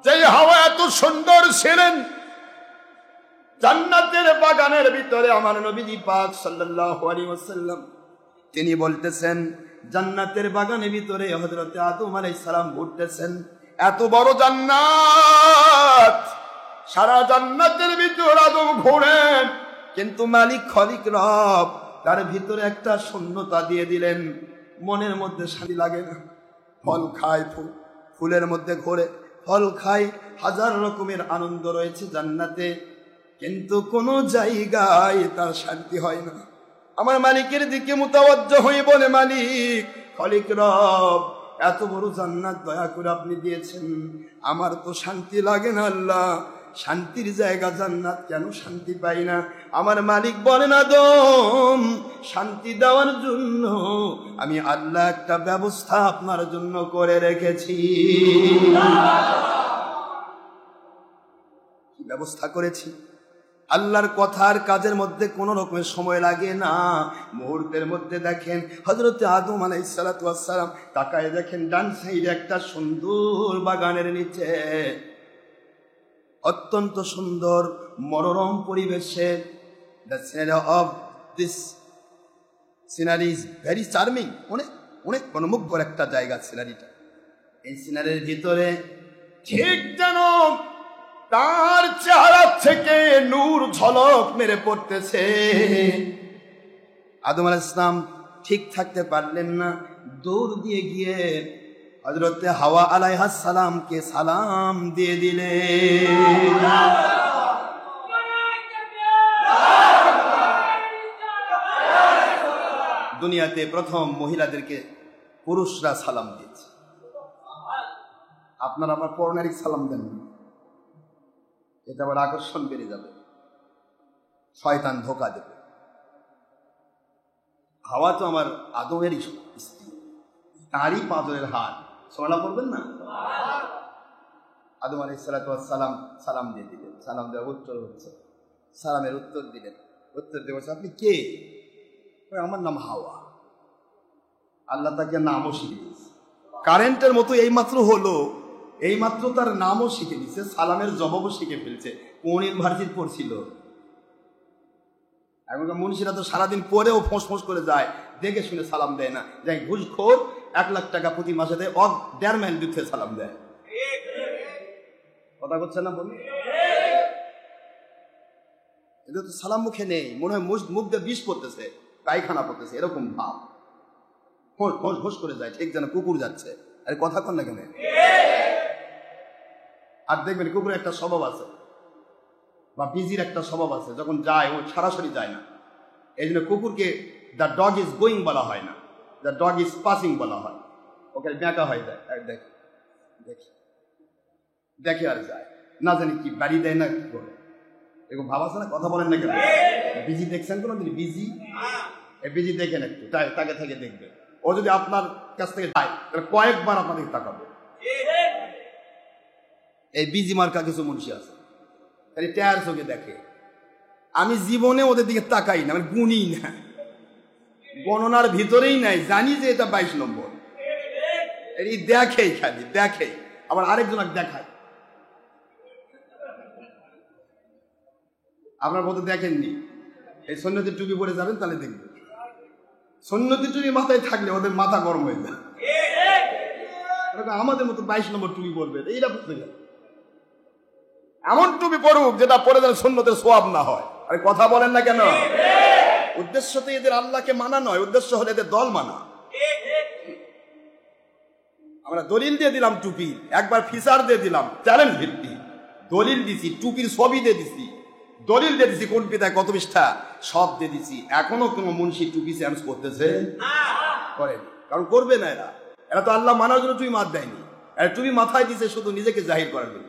যে হাওয়া এত সুন্দর ছিলেন, জান্নাতের বাগানের ভিতরে আমার নবীজি পাক সাল্লাল্লাহু আলাইহি ওয়াসাল্লাম তিনি বলতেছেন, জান্নাতের বাগানের ভিতরে হযরত আদম আলাইহিস সালাম ঘুরতেছেন। এত বড় জান্নাত, সারা জান্নাতের ভিতর আদম ঘোরেন, কিন্তু মালিক খলিক রব তার ভিতরে একটা শূন্যতা দিয়ে দিলেন। মনের মধ্যে শান্তি লাগে না। ফল খায়, ফুলের মধ্যে ঘোরে, ফল খায়, হাজার রকমের আনন্দ রয়েছে জান্নাতে, কিন্তু কোন জায়গায় তার শান্তি হয় না। আমার মালিকের দিকে মুতাওয়াজ্জহ হয়ে বলে, মালিক খলিক রব, এত বড় জান্নাত দয়া করে আপনি দিয়েছেন, আমার তো শান্তি লাগে না আল্লাহ, শান্তির জায়গা জান্নাত, কেন শান্তি পাই না? আমার মালিক বলেন, আদম, শান্তি দেওয়ার জন্য আমি আল্লাহ একটা ব্যবস্থা আপনার জন্য করে রেখেছি। কি ব্যবস্থা করেছি? আল্লাহর কথার কাজের মধ্যে কোন রকমের সময় লাগে না। মুহূর্তের মধ্যে দেখেন হযরত আদম আলাইহিস সালাতু ওয়াস সালাম তাকায় দেখেন, ডান সাইডে একটা সুন্দর বাগানের নিচে অত্যন্ত সুন্দর মনোরম পরিবেশে, the scenery of this scenery is very charming, অনেক অনেক মনোমুগ্ধকর একটা জায়গা সিনারিটা। এই সিনারির ভিতরে ঠিক যেন তার চেহারা থেকে নূর ঝলক মেরে পড়তেছে। আদম আলাইহিস সালাম ঠিক থাকতে পারলেন না, দৌড় দিয়ে গিয়ে হযরতে হাওয়া আলাইহিস সালামকে সালাম দিয়ে দিলেন। দুনিয়াতে প্রথম মহিলাদেরকে পুরুষরা সালাম দিয়েছে। আপনারা আমার পরনারীকে সালাম দেন, এটা আবার আকর্ষণ বেড়ে যাবে, শয়তান ধোকা দেবে। হাওয়া তো আমার আদমেরই স্ত্রী, তারই পাঁজরের হাত, সোনা পড়বেন না? আদম আলাইহিস সালাতু ওয়াস সালাম সালাম দিয়ে দিলেন। সালাম দেওয়ার উত্তর হচ্ছে, সালামের উত্তর দিলেন। উত্তর দিয়ে বলছে, আপনি কে? আমার নাম হাওয়া। আল্লাহ তাকে নামও শিখে দিয়েছে, কারেন্টের মতো এইমাত্র হলো, এইমাত্র তার নামও শিখে দিচ্ছে, সালামের জবাবও শিখে ফেলছে। কোন ইউনিভার্সিটি পড়ছিল? এখনকার মনীষীরা তো সারাদিন পরেও ফোঁস ফোঁস করে যায়, দেখে শুনে সালাম দেয় না। যাই ঘুষখোর 1 লাখ টাকা প্রতি মাসে দেয়, 1.5 মাইল দূর থেকে সালাম দেয়। কথা করছে না বলুন? এটা তো সালাম মুখে নেই, মনে হয় মুখ দিয়ে বিষ পড়তেছে, পায়খানা পড়তেছে, এরকম ভাব। ফোঁস ফোঁস করে যায়, ঠিক যেন কুকুর যাচ্ছে। আরে কথা কন না কেন? আর দেখবেন কুকুরের একটা স্বভাব আছে, বা বিজির একটা স্বভাব আছে, যখন যায় ও সরাসরি যায় না। এই জন্য কুকুরকে দ্য ডগ ইজ গোয়িং বলা হয় না, দ্য ডগ ইজ পাসিং বলা হয়। ওকে ব্যাঁকা হয়ে যায়, দেখে দেখে দেখে আর যায়, না জানি কি বাড়ি দেয় না কি করে, এরকম ভাব আছে না? কথা বলেন না কেন? বিজি দেখছেন কোনো দিন? বিজি বিজি দেখেন একটু, তাকে থেকে দেখবে। ও যদি আপনার কাছ থেকে যায় তাহলে কয়েকবার আপনাদের তাকাবে। এই বিজি মার্কা কিছু মুন্সি আছে, খালি টায়ার চোখে দেখে। আমি জীবনে ওদের দিকে তাকাই না, আমি গুনি না, গণনার ভিতরেই নাই, জানি যে এটা 22 নম্বর। এই দেখেই, খালি দেখে, আবার আরেকজনকে দেখায়। আপনার মতো দেখেননি, এই সন্ন্যতির টুপি পরে যাবেন তাহলে দেখবেন, সন্ন্যতির টুপি মাথায় থাকলে ওদের মাথা গরম হয়ে যায়। আমাদের মতো 22 নম্বর টুপি পরবে, এইটা বুঝতে গেল। এমন টুপি পড়ুক যেটা পরে যেন সুন্নতের সওয়াব না হয়। আরে কথা বলেন না কেন? উদ্দেশ্য তো এদের আল্লাহকে মানা নয়, উদ্দেশ্য হলো এদের দল মানা। আমরা দলিল দিয়ে দিলাম টুপি, একবার ফিচার দিয়ে দিলাম চ্যালেঞ্জ ভিত্তি, দলিল দিছি, টুপির ছবি দিয়ে দিছি, দলিল দিয়ে দিছি, কোন পিতায় কত পৃষ্ঠা সব দিয়ে দিছি। এখনো কোন মুন্সি টুপি চেঞ্জ করতেছে? করেন, কারণ করবে না। এরা এরা তো আল্লাহ মানার জন্য টুপি মাত দেয়নি, এরা টুপি মাথায় দিছে শুধু নিজেকে জাহির করার জন্য।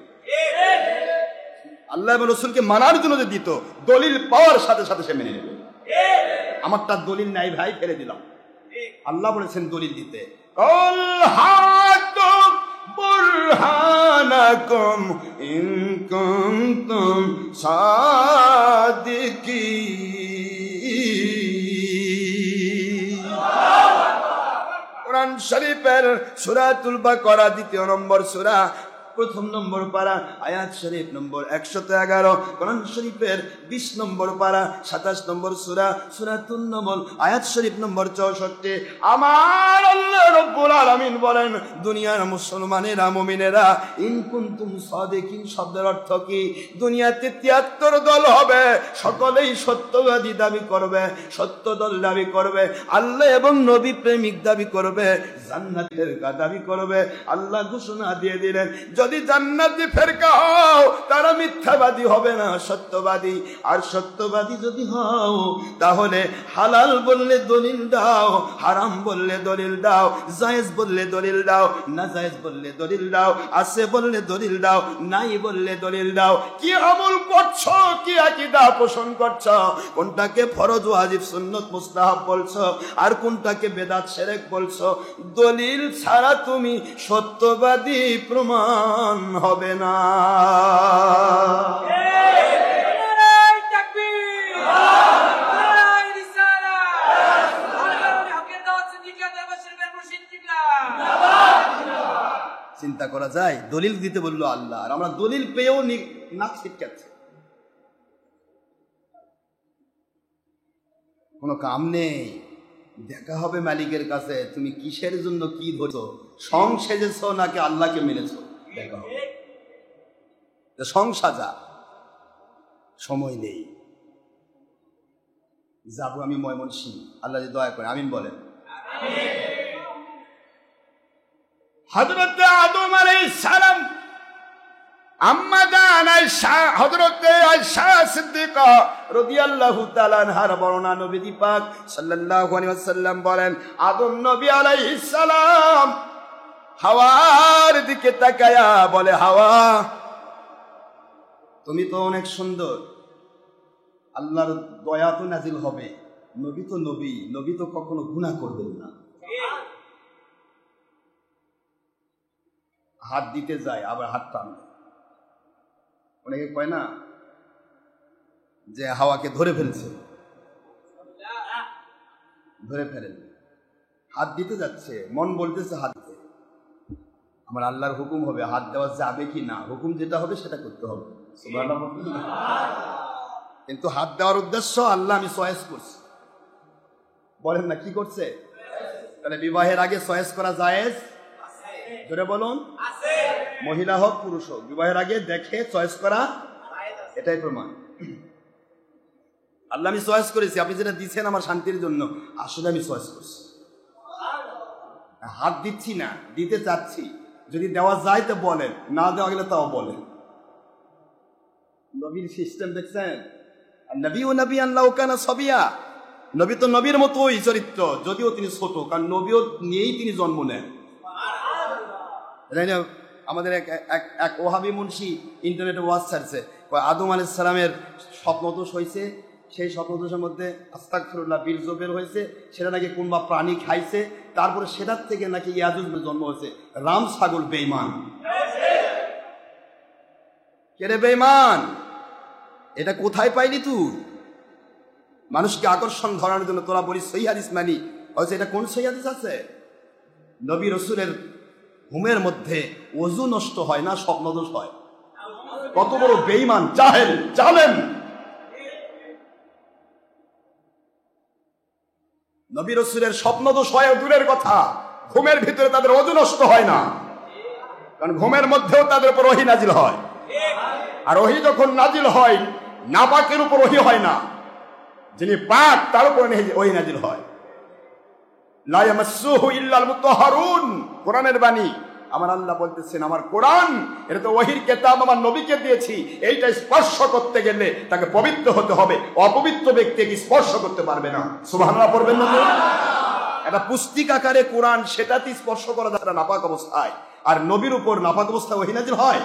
আল্লাহ এবং রসুলকে মানার জন্য যে দিত, দলিল পাওয়ার সাথে সাথে সে মেনে নেবে। আমার তার দলিল নাই ভাই, ফেলে দিলাম। আল্লাহ বলেছেন দলিল দিতে, কল হাতু বুরহানাকুম ইন কুনতুম সাদিকিন। কোরআন শরীফের সূরাতুল বাকারা 2 নম্বর সূরা, 1 নম্বর পারা, আয়াত শরীফ নম্বর 111, কোরআন শরীফের 20 নম্বর পারা, 27 নম্বর সূরা, সূরাতুন নমল, আয়াত শরীফ নম্বর 64। আমার আল্লাহ রাব্বুল আলামিন বলেন, দুনিয়ার মুসলমানেরা, মুমিনেরা, ইন কুনতুম সাদিকিন শব্দের অর্থ কি? দুনিয়াতে 73 দল হবে, সকলেই সত্যবাদী দাবি করবে, সত্য দল দাবি করবে, আল্লাহ এবং নবী প্রেমিক দাবি করবে, জান্নাতের দাবি করবে। আল্লাহ ঘোষণা দিয়ে দিলেন, যদি জান্নাতি ফেরকা হও তারা মিথ্যাবাদী হবে না, সত্যবাদী। আর সত্যবাদী যদি হও তাহলে হালাল বললে দলিল দাও, হারাম বললে দলিল দাও, জায়েজ বললে দলিল দাও, না জায়েজ বললে দলিল দাও, আছে বললে দলিল দাও, নাই বললে দলিল দাও। কি আমল করছো, কি আকীদা পোষণ করছো, কোনটাকে ফরজ ওয়াজিব সুন্নাত মুস্তাহাব বলছো, আর কোনটাকে বেদাত শিরক বলছো, দলিল ছাড়া তুমি সত্যবাদী প্রমাণ হবে না। চিন্তা করা যায়, দলিল দিতে বললো আল্লাহ, আর আমরা দলিল পেয়েও নাক ছিটকাচ্ছি। কোনো কাম নেই, দেখা হবে মালিকের কাছে, তুমি কিসের জন্য কি ধরছো, সং সেজেছ নাকি আল্লাহকে মেনেছো, দেখা হবে। সং সাজা, সময় নেই। যাবো আমি ময়মনসিংহ, আল্লাহ যদি দয়া করে, আমিন বলেন। হযরত আদম আলাইহিস সালাম, আম্মা জান আয়েশা, হযরত আয়েশা সিদ্দিকা রাদিয়াল্লাহু তাআলা আনহার বর্ণনা, নবী পাক সাল্লাল্লাহু আলাইহি ওয়াসাল্লাম বলেন, আদম নবী আলাইহিস সালাম হাওয়ার দিকে তাকায়া বলে, হাওয়া তুমি তো অনেক সুন্দর, আল্লাহর দয়া তো নাজিল হবে, নবী তো নবী, নবী তো কখনো গুনাহ করবেন না। হাত দিতে যায়, আবার হাত টানে। অনেকে কয় না যে হাওয়াকে ধরে ফেলছে, ধরে ফেলেন, হাত দিতে যাচ্ছে, মন বলতেছে হাত দিতে। আমার আল্লাহর হুকুম হবে, হাত দেওয়া যাবে কি না, হুকুম যেটা হবে সেটা করতে হবে। কিন্তু হাত দেওয়ার উদ্দেশ্য আল্লাহ আমি চয়েস করছি, বলেন না কি করছে? তাহলে বিবাহের আগে চয়েস করা জায়েজ? ধরে বলুন, মহিলা হোক পুরুষ হোক, বিবাহের আগে দেখে চয়েস করা, এটাই প্রমাণ। আল্লাহ আমি চয়েস করেছি, আপনি যেটা দিচ্ছেন আমার শান্তির জন্য, আসলে আমি চয়েস করছি, হাত দিচ্ছি না, দিতে চাচ্ছি। যদি দেওয়া যায় তো বলেন, না দেওয়া গেলে তাও বলেন। নবীর সিস্টেম দেখছেন, নবী ও নবী আল্লাহ কানা সবিয়া, নবী তো নবীর মতোই চরিত্র, যদিও তিনি ছোট, কারণ নবীও নিয়েই তিনি জন্ম নেন। আমাদের এক ওহাবি মুন্সি ইন্টারনেটে ওয়াজ ছাড়ছে, আদম আলাইহিস সালামের স্বপ্নদোষ হয়েছে, সেই স্বপ্নদোষের মধ্যে আস্তাগফিরুল্লাহ বীর্য বের হয়েছে, সেটা নাকি কোনবা প্রাণী খাইছে, তারপরে সেটার থেকে নাকি ইয়াজুজ জন্ম হয়েছে। রাম ছাগল বেঈমান, কে রে বেঈমান, এটা কোথায় পাইলি তুই? মানুষকে আকর্ষণ ধরানোর জন্য তোরা বলিস সহিহ হাদিস মানি, অথচ এটা কোন সহিহ হাদিস আছে? নবী রাসূলের ঘুমের মধ্যে ওযু নষ্ট হয় না, স্বপ্নদোষ হয়। কত বড় বেঈমান, জাহেল, জালেম! নবী রাসূলের স্বপ্নদোষ হয় দূরের কথা, ঘুমের ভিতরে তাদের ওযু নষ্ট হয় না, কারণ ঘুমের মধ্যেও তাদের উপর ওহী নাজিল হয়। আর ওহী যখন নাজিল হয়, নাপাকের উপর ওহী হয় না, যিনি পাক তার উপর ওহী নাজিল হয়। লা ইয়ামাসসুহু ইল্লাল মুতাহহারুন, কোরআনের বাণী। আমার আল্লাহ বলতেছেন, আমার কোরআন এটা তো ওহীর কিতাব, আমার নবীকে দিয়েছি, এইটা স্পর্শ করতে গেলে তাকে পবিত্র হতে হবে, অপবিত্র ব্যক্তিকে স্পর্শ করতে পারবে না। সুবহানাল্লাহ পড়বেন না? এটা পুস্তিক আকারে কোরআন, সেটাতে স্পর্শ করা যাবে না নাপাক অবস্থায়। আর নবীর উপর নাপাক অবস্থায় ওহী নাজিল হয়।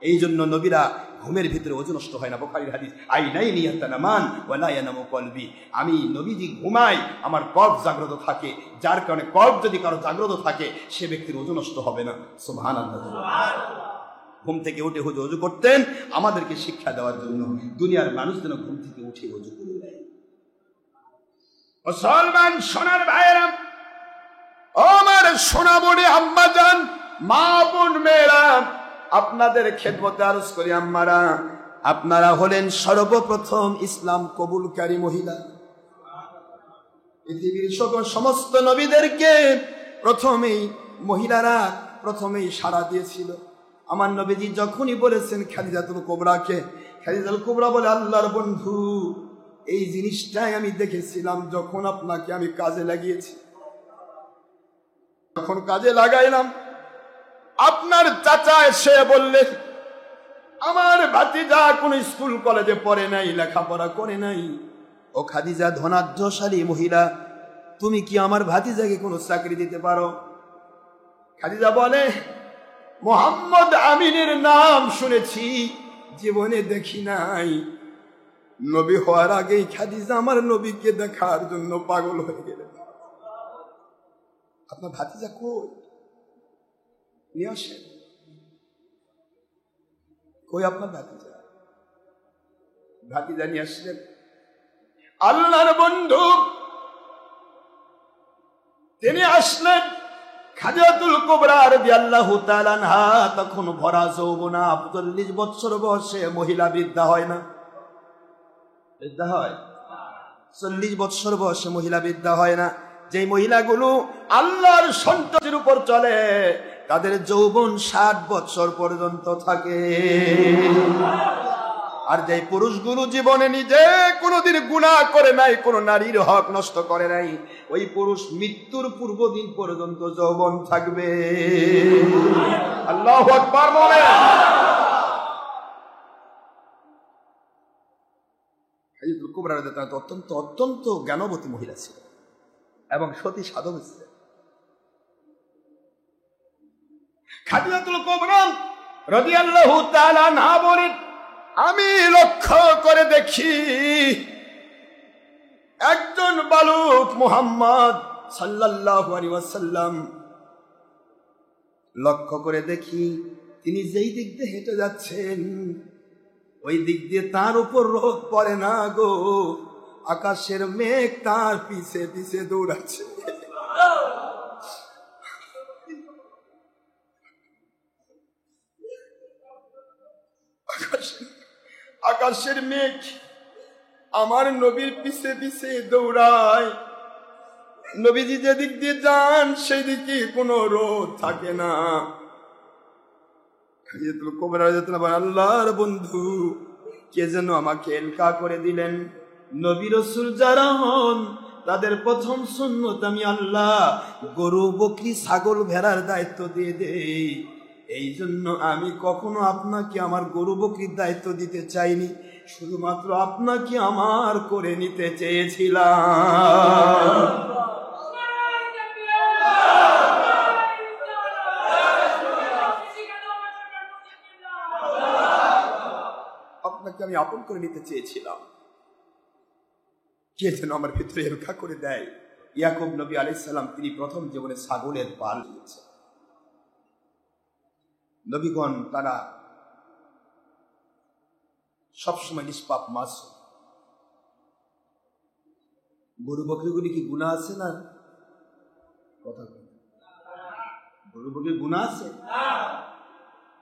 এই জন্য নবীরা ঘুমের ভিতরে ওযু নষ্ট হয় না। বুখারীর হাদিস, আইনাইনি ইয়াতানামান ওয়া লা ইয়ানামু কলবি, আমি নবীজি ঘুমাই, আমার কল্ব জাগ্রত থাকে, যার কারণে কল্ব যদি কারো জাগ্রত থাকে সে ব্যক্তির ওযু নষ্ট হবে না। সুবহানাল্লাহ। ঘুম থেকে উঠে হুজুর ওযু করতেন আমাদেরকে শিক্ষা দেওয়ার জন্য, দুনিয়ার মানুষ যেন ঘুম থেকে উঠে ওযু করে নেয়। মুসলমান সোনার ভাইয়েরা, আমার সোনা বড়ে আম্মা জান, মা বোন মেয়েরা, আপনাদের খেদমতে আরজ করি, আম্মারা, আপনারা হলেন সর্বপ্রথম ইসলাম কবুলকারী মহিলা। পৃথিবীর সমস্ত নবীদেরকে প্রথমেই মহিলারা প্রথমেই সাড়া দিয়েছিল। আমার নবীজি যখনই বলেছেন খাদিজাতুল কুবরাকে, খাদিজাতুল কুবরা বলে, আল্লাহর বন্ধু, এই জিনিসটাই আমি দেখেছিলাম যখন আপনাকে আমি কাজে লাগিয়েছি। যখন কাজে লাগাইলাম, আপনার চাচা এসে বললেন, আমার ভাতিজা কোন স্কুল কলেজে পড়ে নাই, লেখাপড়া করে নাই, ও খাদিজা ধনাঢ্যশালী মহিলা, তুমি কি আমার ভাতিজাকে কোনো চাকরি দিতে পারো? খাদিজা বলে, মুহাম্মদ আমিনের নাম শুনেছি, জীবনে দেখি নাই। নবী হওয়ার আগেই খাদিজা আমার নবীকে দেখার জন্য পাগল হয়ে গেলেন। আপনার ভাতিজা কই? নিয়ে আসেন। কই আপনার ভাতিজা? ভাতিজা নিয়ে আসলেন। আল্লাহর বন্ধু তিনি আসলেন। খাদিজাতুল কুবরা রাদিয়াল্লাহু তাআলা আনহা তখন ভরা যৌবনা, ৪০ বছর বয়সে মহিলা বৃদ্ধা হয় না? বৃদ্ধা হয়? ৪০ বছর বয়সে মহিলা বৃদ্ধা হয় না। যে মহিলাগুলো আল্লাহর সন্তুষ্টির উপর চলে তাদের যৌবন ৬০ বছর পর্যন্ত থাকে। আর যে পুরুষগুলো জীবনে নিজে কোনোদিন গুনাহ করে নাই, কোন নারীর হক নষ্ট করে নাই, ওই পুরুষ মৃত্যুর পূর্ব দিন পর্যন্ত যৌবন থাকবে। আল্লাহু আকবার বলেন। খাদিজাতুল কুবরা রাদিয়াল্লাহু তাআলা অত্যন্ত জ্ঞানবতী মহিলা ছিল এবং সতী সাধক ছিলেন। খাদিজাতুল কুবরা রাদিয়াল্লাহু তাআলা আনহা বলেন, আমি লক্ষ্য করে দেখি একজন বালক মুহাম্মদ সাল্লাল্লাহু আলাইহি ওয়াসাল্লাম, লক্ষ্য করে দেখি তিনি যেই দিক দিয়ে হেঁটে যাচ্ছেন ওই দিক দিয়ে তার উপর রোদ পড়ে না গো, আকাশের মেঘ তার পিছে পিছে দৌড়াচ্ছে। আকাশের মেঘ আমার নবীর পিছে পিছে দৌড়ায়। নবীজি যেদিক দিয়ে যান সেই দিকে কোনো রোদ থাকে না। আল্লাহর বন্ধু কে যেন আমাকে এলকা করে দিলেন। নবী রাসূল যারা হন তাদের প্রথম সুন্নত আমি আল্লাহ গরু বকরি ছাগল ভেড়ার দায়িত্ব দিয়ে দেই। এই জন্য আমি কখনো আপনাকে আমার গরু বকরির দায়িত্ব দিতে চাইনি, শুধুমাত্র আপনাকে আমার করে নিতে চেয়েছিলাম। আপনাকে আমি আপন করে নিতে চেয়েছিলাম। কে যেন আমার ভিতরে রক্ষা করে দেয়। ইয়াকুব নবী আলাইহিস সালাম তিনি প্রথম জীবনে ছাগলের পাল দিয়েছেন। নবীগণ তারা সবসময় নিষ্পাপ মাসুম। গরু বকরিগুলি কি গুনাহ আছে না? কথা বল, গরু বকরির গুনাহ আছে?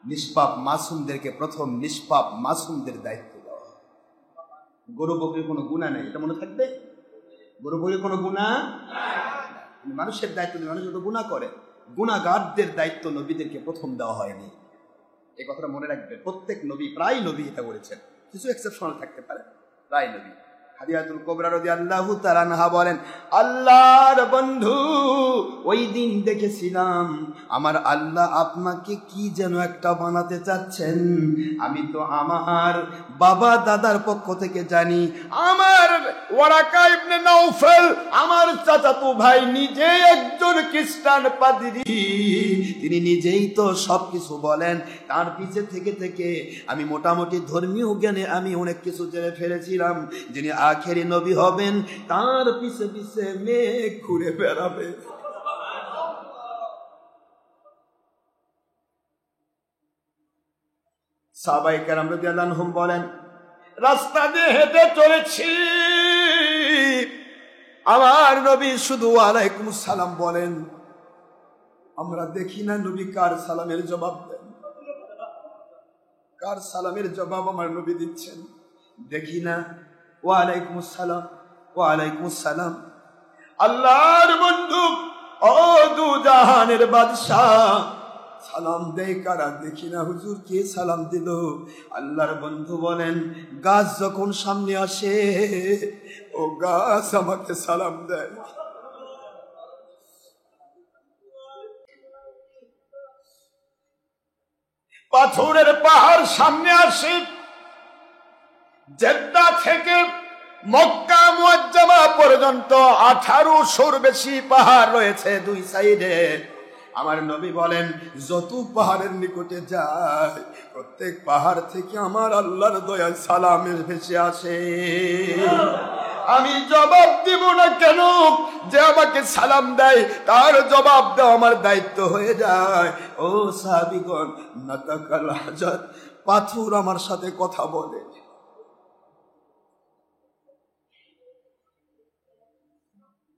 নিষ্পাপ মাসুমদেরকে প্রথম নিষ্পাপ মাসুমদের দায়িত্ব দেওয়া। গরু বকরির কোনো গুনাহ নেই, এটা মনে থাকবে। গরু বকরির কোনো গুনাহ, মানুষের দায়িত্ব নেই, মানুষ যত গুনাহ করে। গুনাহগারদের দায়িত্ব নবীদেরকে প্রথম দেওয়া হয়নি, এই কথাটা মনে রাখবে। প্রত্যেক নবী, প্রায় নবী এটা করেছেন, কিছু এক্সেপশনাল থাকতে পারে, প্রায় নবী। হাদিয়াতুল কুবরা রাদিয়াল্লাহু তাআলা আনহা বলেন, আল্লাহর বন্ধু, ওই দিন দেখেছিলাম আমার আল্লাহ আপনাকে কি যেন একটা বানাতে চাচ্ছেন। আমি তো আমার বাবা দাদার পক্ষ থেকে জানি, আমার ওয়ারাকা ইবনে নাউফল, আমার চাচাতো ভাই, নিজেই একজন খ্রিস্টান পাদ্রী, তিনি নিজেই তো সবকিছু বলেন। তার পিছে থেকে থেকে আমি মোটামুটি ধর্মীয় জ্ঞানে আমি অনেক কিছু জেনে ফেলেছিলাম। যিনি আখেরি নবী হবেন, তার পিছে পিছে মেঘ ঘুরে বেড়াবে। সাহাবায়ে কেরাম রাদিয়াল্লাহু আনহুম বলেন, রাস্তা দিয়ে হেঁটে চলেছি, আমার নবী শুধু ওয়ালাইকুম সালাম বলেন, আমরা দেখি না নবী কার সালামের জবাব দেন, কার সালামের জবাব আমার নবী দিচ্ছেন, দেখি না। ওয়ালাইকুম আসসালাম, ওয়ালাইকুম আসসালাম। আল্লাহর বন্ধু, ও দু জাহানের বাদশাহ, সালাম দেয় কারা? দেখি না হুজুর, কে সালাম দিল? আল্লাহর বন্ধু বলেন, গাছ যখন সামনে আসে, ও গাছ আমাকে সালাম দেয়। পাথরের পাহাড় সামনে আসে, জেদ্দা থেকে মক্কা মুআজ্জামা পর্যন্ত 1800 বেশি পাহাড় রয়েছে দুই সাইডে। আমার নবী বলেন, যত পাহাড়ের নিকটে যায়, প্রত্যেক পাহাড় থেকে আমার আল্লাহর দয়া সালামের ভেসে আসে। আমি জবাব দিব না কেন? যে আমাকে সালাম দেয় তার জবাব দেওয়া আমার দায়িত্ব হয়ে যায়। ও সাহাবীগণ, নাতাকাল হাজাত, পাথর আমার সাথে কথা বলে,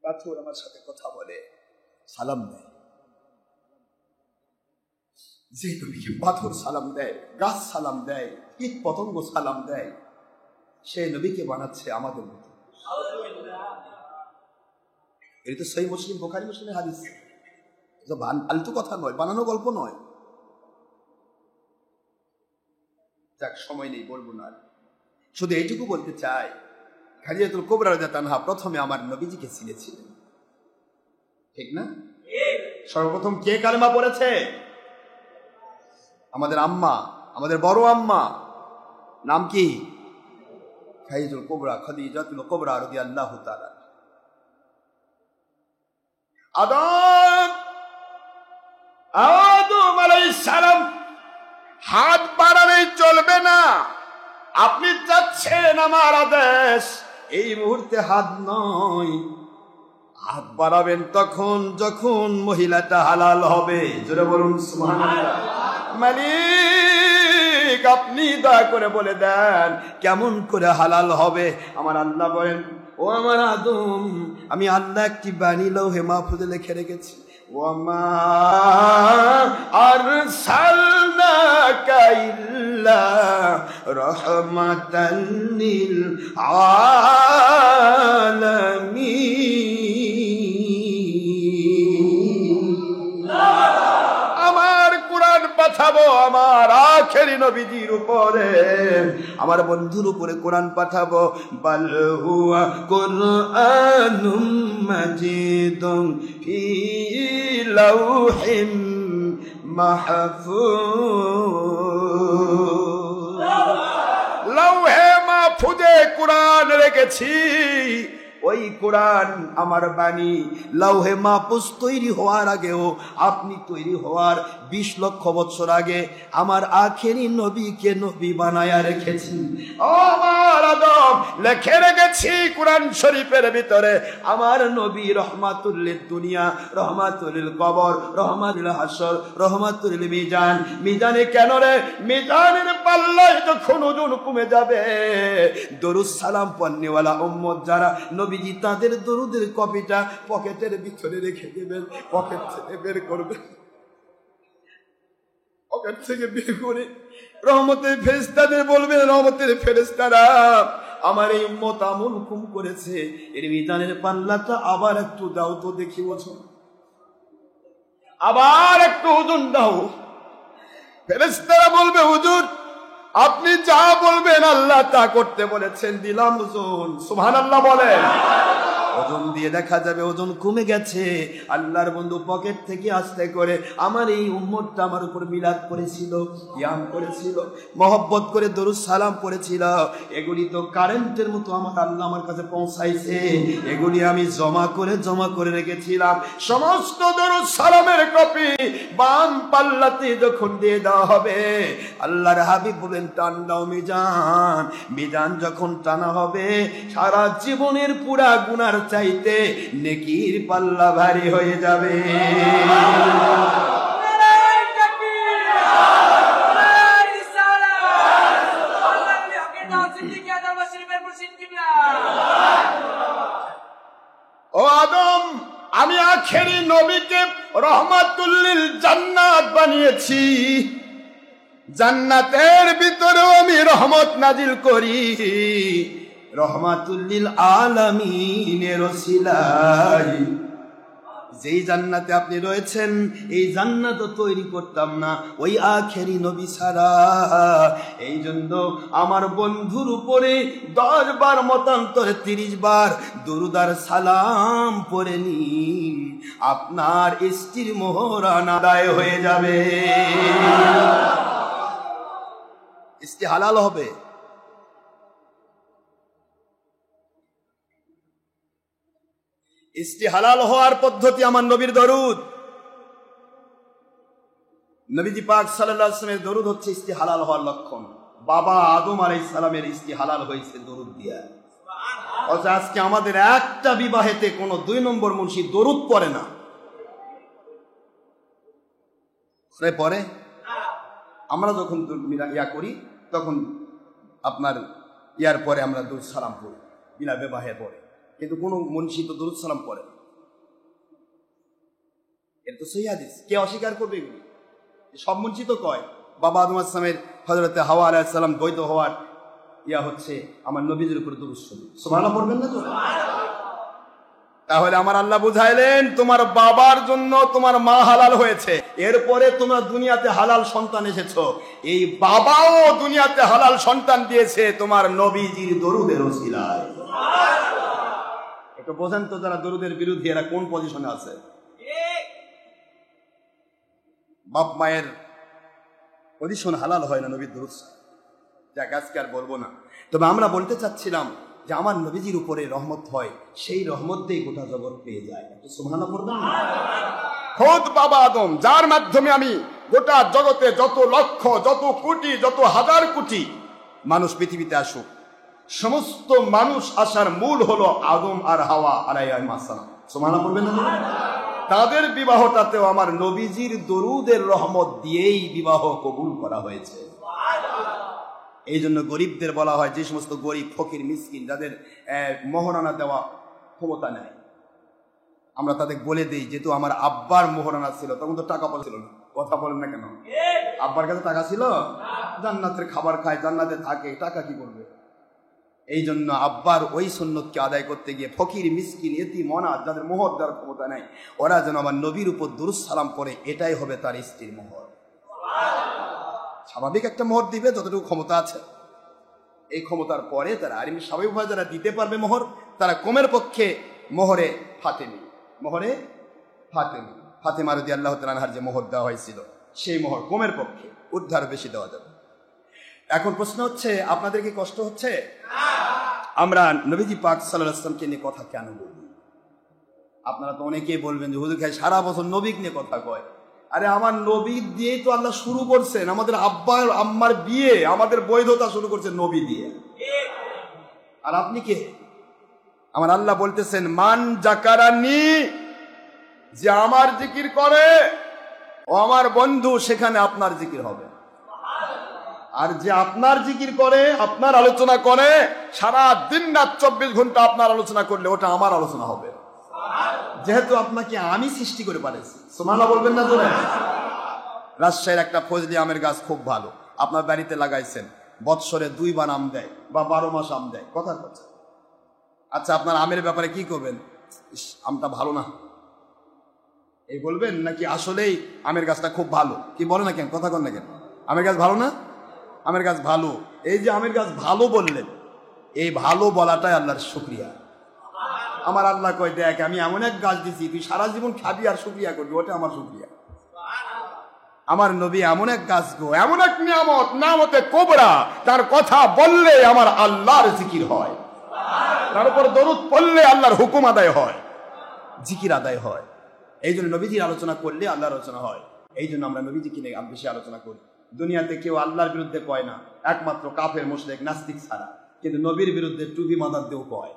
পাথর আমার সাথে কথা বলে, সালাম দেয়। যে নবীকে পাথর সালাম দেয়, গাছ সালাম দেয়, কীট পতঙ্গ সালাম দেয়, সেই নবীকে বানাচ্ছে আমাদের মতো। এটা তো সহিহ মুসলিম, বুখারী মুসলিমের হাদিস, ফালতু কথা নয়, বানানো গল্প নয়। যাক, সময় নেই, বলবো না। শুধু এইটুকু বলতে চাই, খাদিজাতুল কুবরা রাদিয়াল্লাহু আনহা প্রথমে আমার নবীজিকে চিনেছিলেন, ঠিক না? সর্বপ্রথম কে কালেমা পড়েছে? আমাদের আম্মা, আমাদের বড় আম্মা, নাম কি? খাদিজাতুল কুবরা, খাদিজাতুল কুবরা রাদিয়াল্লাহু তাআলা। আদম আলাইহিস সালাম হাত বাড়ালেই চলবে না। আপনি চাচ্ছেন আমার আদেশ, এই মুহূর্তে হাত নয়, হাত বাড়াবেন তখন যখন মহিলাটা হালাল হবে। জোরে বলুন সুবহানাল্লাহ। মালিক, আপনি দয়া করে বলে দেন কেমন করে হালাল হবে। আমার আল্লাহ বলেন, ও আমার আদম, আমি আল্লাহ একটি বাণী লৌহে মাহফুজে লিখে রেখেছি, ওয়ামা আরসালনাকা ইল্লা রাহমাতাল লিল আলামিন। আমার কোরআন পাঠাবো আমার আখেরি নবীজির উপরে, আমার বন্ধুর উপরে কোরআন পাঠাবো। বাল হুয়া কুরআনুম মাজিদুন ফি লাউহিম মাহফুজ। লাউহে মাহফুজে কোরআন রেখেছি, ওই কোরআন আমার বাণী লাউহে মাহফুজ তৈরি হওয়ার আগেও, আপনি তৈরি হওয়ার 20 লক্ষ বছর আগে আমার আখেরি নবীকে নবী বানায়া রেখেছি। ও আমার আদম, লিখে রেখেছি কোরআন শরীফের ভিতরে আমার নবী রহমাতুল লিদ দুনিয়া, রহমাতুল লিল কবর, রহমাতুল হাসর, রহমাতুল লিল মিজান। মিজানে কেন রে? মিজানের পাল্লায় যখন ওজন কমে যাবে, দরুদ সালাম পন্নেওয়ালা উম্মত যারা, নবীজি তাদের দরুদের কপিটা পকেটের ভিতরে রেখে দেবেন, পকেট থেকে বের করবেন, পকেট থেকে বের করে রহমতের ফেরেশতাদের বলবেন, রহমতের ফেরেশতারা আমার এই উম্মত আমল হুকুম করেছে, এর মিজানের পাল্লাটা আবার একটু দাও তো দেখি ওজন, আবার একটু ওজন দাও। ফেরেশতারা বলবে, হুজুর আপনি যা বলবেন আল্লাহ তা করতে বলেছেন, দিলাম ওজন। সুবহানাল্লাহ বলেন। ওজন দিয়ে দেখা যাবে ওজন কমে গেছে। আল্লাহর বন্ধু পকেট থেকে আস্তে করে আমার এই উম্মতটা আমার উপর মিলাদ করেছিল, ইয়াম করেছিল, মহব্বত করে দরুদ সালাম পড়েছিল, এগুলি তো কারেন্টের মতো আমার আল্লাহ আমার কাছে পৌঁছাইছে, এগুলি আমি জমা করে রেখেছিলাম। সমস্ত দরুদ সালামের কপি বাম পাল্লাতে যখন দিয়ে দেওয়া হবে, আল্লাহর হাবিব বলেন টান দাও মিজান। মিজান যখন টানা হবে, সারা জীবনের পুরা গুনার চাইতে নেকির পাল্লা ভারী হয়ে যাবে। ও আদম, আমি আখেরি নবীকে রহমাতুল লিল জান্নাত বানিয়েছি, জান্নাতের ভিতরেও আমি রহমত নাজিল করি, রহমাতুল লিল আলামিনের ওসিলায়। যেই জান্নাতে আপনি রয়েছেন, এই জান্নাত তৈরি করতাম না ওই আখেরি নবী ছাড়া। এই জন্য আমার বন্ধুর উপরে 10 বার মতান্তরে 30 বার দুরূদ আর সালাম পড়ে নিন, আপনার স্ত্রীর মোহরান আদায় হয়ে যাবে, স্ত্রী হালাল হবে। স্ত্রী হালাল হওয়ার পদ্ধতি আমার নবীর দরুদ। নবীজি পাক সাল্লাল্লাহু আলাইহি ওয়াসাল্লামের দরুদ হচ্ছে স্ত্রী হালাল হওয়ার লক্ষণ। বাবা আদম আলাইহিস সালামের স্ত্রী হালাল হয়েছে দরুদ দিয়া। অথচ আজকে আমাদের একটা বিবাহেতে কোনো 2 নম্বর মুন্সি দরুদ পড়ে না। পরে আমরা যখন ইয়া করি তখন আপনার ইয়ার পরে আমরা দরুদ সালাম পড়ি বিনা বিবাহের পরে, কিন্তু কোন মুন্সি তো দরুদ সালাম পড়ে। এটা তো সহিহ হাদিস, কে অস্বীকার করবে এগুলি? সব মুন্সি তো কয় বাবা আদম আলাইহিস সালামের হযরতে হাওয়া আলাইহিস সালাম বৈধ হওয়ার ইয়া হচ্ছে আমার নবীজির উপর দরুদ শরীফ। সুবহানাল্লাহ পড়বেন না তো? তাহলে আমার আল্লাহ বুঝাইলেন তোমার বাবার জন্য তোমার মা হালাল হয়েছে, এরপরে তোমরা দুনিয়াতে হালাল সন্তান এসেছো, এই বাবাও দুনিয়াতে হালাল সন্তান দিয়েছে তোমার নবীজির দরুদের ওসিলায়। একটু বোঝেন তো যারা দরুদের বিরোধী এরা কোন পজিশনে আছে। বাপ মায়ের পজিশন হালাল হয় না নবীর দরুদ, যাক আজকে আর বলবো না। তবে আমরা বলতে চাচ্ছিলাম যে আমার নবীজির উপরে রহমত হয়, সেই রহমত দিয়ে গোটা জগৎ পেয়ে যায়। সুবহানাল্লাহ পড়বেন না? খোদ বাবা আদম, যার মাধ্যমে আমি গোটা জগতে যত লক্ষ, যত কোটি, যত হাজার কোটি মানুষ পৃথিবীতে আসুক, সমস্ত মানুষ আসার মূল হলো আদম আর হাওয়া আলাইহিস সালাম। সুবহানাল্লাহ পড়বেন না? তাদের বিবাহটাতেও আমার নবীজির দরুদের রহমত দিয়েই বিবাহ কবুল করা হয়েছে। এই জন্য গরিবদের বলা হয়, যে সমস্ত গরিব ফকির মিসকিন যাদের মোহরানা দেওয়া ক্ষমতা নেই, আমরা তাদের বলে দিই, যেহেতু আমার আব্বার মোহরানা ছিল, তখন তো টাকা পয়সা ছিল না। কথা বলেন না কেন? আব্বার কাছে টাকা ছিল, জান্নাতের খাবার খায়, জান্নাতে থাকে, টাকা কি করবে? এই জন্য আব্বার ওই সুন্নতকে আদায় করতে গিয়ে ফকির মিসকিন এতিম অনাথ যাদের মোহর দেওয়ার ক্ষমতা নেই, ওরা যেন আমার নবীর উপর দুরূদ সালাম পড়ে, এটাই হবে তার স্ত্রীর মোহর। স্বাভাবিক একটা মোহর দিবে যতটুকু ক্ষমতা আছে, এই ক্ষমতার পরে তারা আর এমনি স্বাভাবিকভাবে যারা দিতে পারবে মোহর, তারা কমের পক্ষে মোহরে ফাতেমি, ফাতেমা রাদিয়াল্লাহু তাআলা আনহার যে মোহর দেওয়া হয়েছিল, সেই মোহর কমের পক্ষে, উদ্ধার বেশি দেওয়া যাবে। এখন প্রশ্ন হচ্ছে, আপনাদের কি কষ্ট হচ্ছে? আমরা নবীজি পাক সাল্লাল্লাহু আলাইহি ওয়াসাল্লামকে নিয়ে কথা কেন বলি? আপনারা তো অনেকেই বলবেন যে হুজুর ভাই সারা বছর নবীকে নিয়ে কথা কয়। আরে আমার নবী দিয়েই তো আল্লাহ শুরু করছেন। আমাদের আব্বা আম্মার বিয়ে, আমাদের বৈধতা শুরু করছে নবী দিয়ে। আর আপনি কে? আমার আল্লাহ বলতেছেন মান জাকারানি, যে আমার জিকির করে ও আমার বন্ধু, সেখানে আপনার জিকির হবে। আর যে আপনার জিকির করে, আপনার আলোচনা করে, সারা দিন রাত 24 ঘন্টা আপনার আলোচনা করলে ওটা আমার আলোচনা হবে, যেহেতু আপনাকে আমি সৃষ্টি করে পারেছি। সুবহানাল্লাহ বলবেন না জোরে? রাজশাহীর একটা ফজলি আমের গাছ খুব ভালো, আপনার বাড়িতে লাগাইছেন, বৎসরে 2 বার আম দেয় বা 12 মাস আম দেয়, কথা কথা। আচ্ছা, আপনার আমের ব্যাপারে কি করবেন? আমটা ভালো না এই বলবেন, নাকি আসলেই আমের গাছটা খুব ভালো? কি বলে না কেন, কথা কন না কেন? আমের গাছ ভালো না? আমের গাছ ভালো। এই যে আমের গাছ ভালো বললেন, এই ভালো বলাটাই আল্লাহর শুকরিয়া। আমার আল্লাহ কয় দেখ আমি এমন এক গাছ দিছি, তুই সারা জীবন খাবি আর শুকরিয়া করবি, ওটা আমার শুকরিয়া। আমার নবী এমন এক গাছ গো, এমন এক নিয়ামত, নামতে কোবরা, তার কথা বললে আমার আল্লাহর জিকির হয়, তার উপর দরুদ পড়লে আল্লাহর হুকুম আদায় হয়, জিকির আদায় হয়। এই জন্য নবীজির আলোচনা করলে আল্লাহর আলোচনা হয়। এই জন্য আমরা নবীজিকে নিয়ে বেশি আলোচনা করি। দুনিয়াতে কেউ আল্লাহর বিরুদ্ধে কয় না, একমাত্র কাফের মুশরিক নাস্তিক ছাড়া, কিন্তু নবীর বিরুদ্ধে টুপি মাদার দিয়েও কয়।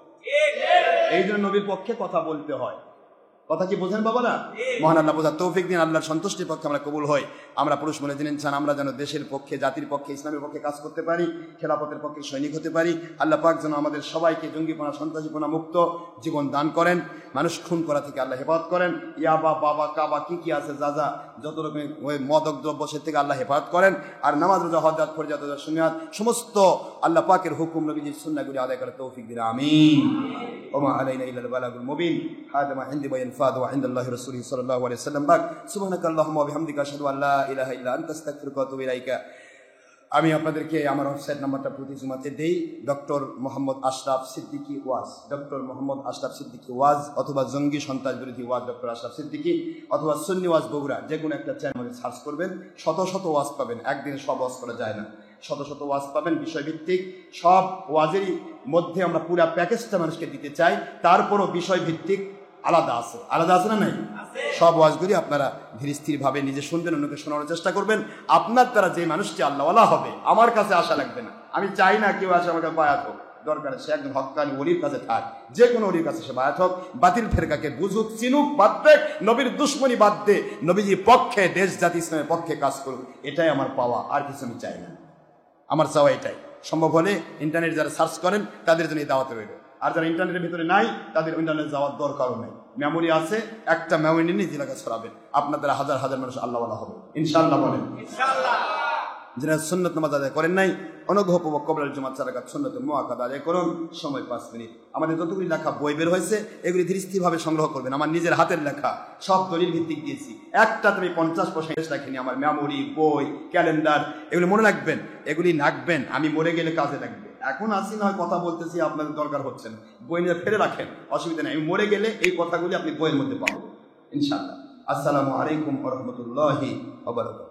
এই জন্য নবীর পক্ষে কথা বলতে হয়। কথা কি বোঝেন বাবারা? মহান আল্লাহ বোঝার তৌফিক দিন, আল্লাহর সন্তুষ্টির পক্ষে আমরা কবুল হই। আমরা পুরুষ মনে জেনে চান আমরা যেন দেশের পক্ষে, জাতির পক্ষে, ইসলামের পক্ষে কাজ করতে পারি, খেলাফতের পক্ষে সৈনিক হতে পারি। আল্লাহ পাক যেন আমাদের সবাইকে জঙ্গিপনা, সন্ত্রাসীপনা মুক্ত জীবন দান করেন, মানুষ খুন করা থেকে আল্লাহ হেফাজত করেন। ইয়াবা, বাবা, কাবা, কি আছে যা যা যত রকমের ওই মাদক দ্রব্য, সে থেকে আল্লাহ হেফাজত করেন। আর নামাজ, রোজা, হজ, জাকাত, ফরজ, সুন্নাত, সমস্ত আল্লাহ পাকের হুকুম নবীজির সুন্নাহগুলি আদায় করার তৌফিক দিন, আমিন। ওমা আলাইনা ইল্লাল বালাগুল মুবিন। হাদা মা ইনদি ওয়া ইনফাদু ওয়া ইনদাল্লাহি রাসূলিহি সাল্লাল্লাহু আলাইহি ওয়াসাল্লাম। সুবহানাকাল্লাহুম্মা ওয়া বিহামদিকা আশহাদু আল্লা ইলাহা ইল্লা আনতা আস্তাগফিরুকা ওয়া আতুবু ইলাইকা। আমি আপনাদেরকে আমার ওয়েবসাইট নাম্বারটা প্রতি জুমাতে দেই। ডক্টর মোহাম্মদ আশরাফ সিদ্দিকী ওয়াজ, ডক্টর মোহাম্মদ আশরাফ সিদ্দিকী ওয়াজ, অথবা জঙ্গি সন্ত্রাস বিরোধী ওয়াজ ডক্টর আশরাফ সিদ্দিকী, অথবা সুন্নি ওয়াজ বগুড়া, যে কোনো একটা চ্যানেলে সার্চ করবেন, শত শত ওয়াজ পাবেন। একদিনে সব ওয়াজ করা যায় না, শত শত ওয়াজ পাবেন বিষয়ভিত্তিক। সব ওয়াজেরই মধ্যে আমরা পুরা প্যাকেজটা মানুষকে দিতে চাই, তারপরও বিষয়ভিত্তিক আলাদা আছে। আলাদা আছে না নাই? সব ওয়াজগুলি আপনারা ধীর স্থির ভাবে নিজে শুনবেন, অন্যকে শোনানোর চেষ্টা করবেন। আপনার দ্বারা যে মানুষটি আল্লাহওয়ালা হবে, আমার কাছে আশা লাগবে না। আমি চাই না কেউ আসে আমাকে বায়াত হোক, দরকার সে একজন হক্কানি ওলির কাছে থাক, যে কোনো ওলির কাছে সে বায়াত হোক, বাতিল ফেরকাকে বুঝুক, চিনুক, বাদ দেখ, নবীর দুশ্মনী বাদ দে, নবীজির পক্ষে, দেশ জাতি ইসলামের পক্ষে কাজ করুক। এটাই আমার পাওয়া, আর কিছু আমি চাই না। আমার চাওয়া এটাই। সম্ভব হলে ইন্টারনেট যারা সার্চ করেন তাদের জন্য এই দাওয়াত রইল, আর যারা ইন্টারনেটের ভিতরে নাই তাদের ইন্টারনেট যাওয়ার দরকারও নেই। মেমোরি আছে, একটা মেমোরি নিয়ে এলাকা ছড়াবেন, আপনার দ্বারা হাজার হাজার মানুষ আল্লাহওয়ালা হবে ইনশাআল্লাহ। বলেন ইনশাআল্লাহ। যারা সুন্নত নামাজ আদায় করেন নাই, অনুগ্রহপূর্বক কবরের জুমাত সারাকাত সুন্নতে মুআক্কাদা আদায় করুন, সময় 5 মিনিট। আমাদের যতগুলি লেখা বই বের হয়েছে এগুলি ধীরস্থিরভাবে সংগ্রহ করবেন। আমার নিজের হাতের লেখা, সব দলিল ভিত্তিক দিয়েছি। একটা তুমি 50% রাখিনি। আমার মেমোরি, বই, ক্যালেন্ডার, এগুলি মনে রাখবেন, এগুলি রাখবেন, আমি মরে গেলে কাজে লাগবে। এখন আসি না হয় কথা বলতেছি, আপনাদের দরকার হচ্ছে না, বই নিয়ে ফেলে রাখেন, অসুবিধা নেই। আমি মরে গেলে এই কথাগুলি আপনি বইয়ের মধ্যে পাবেন ইনশাআল্লাহ। আসসালামু আলাইকুম ওয়া রাহমাতুল্লাহি ওয়া বারাকাতুহু।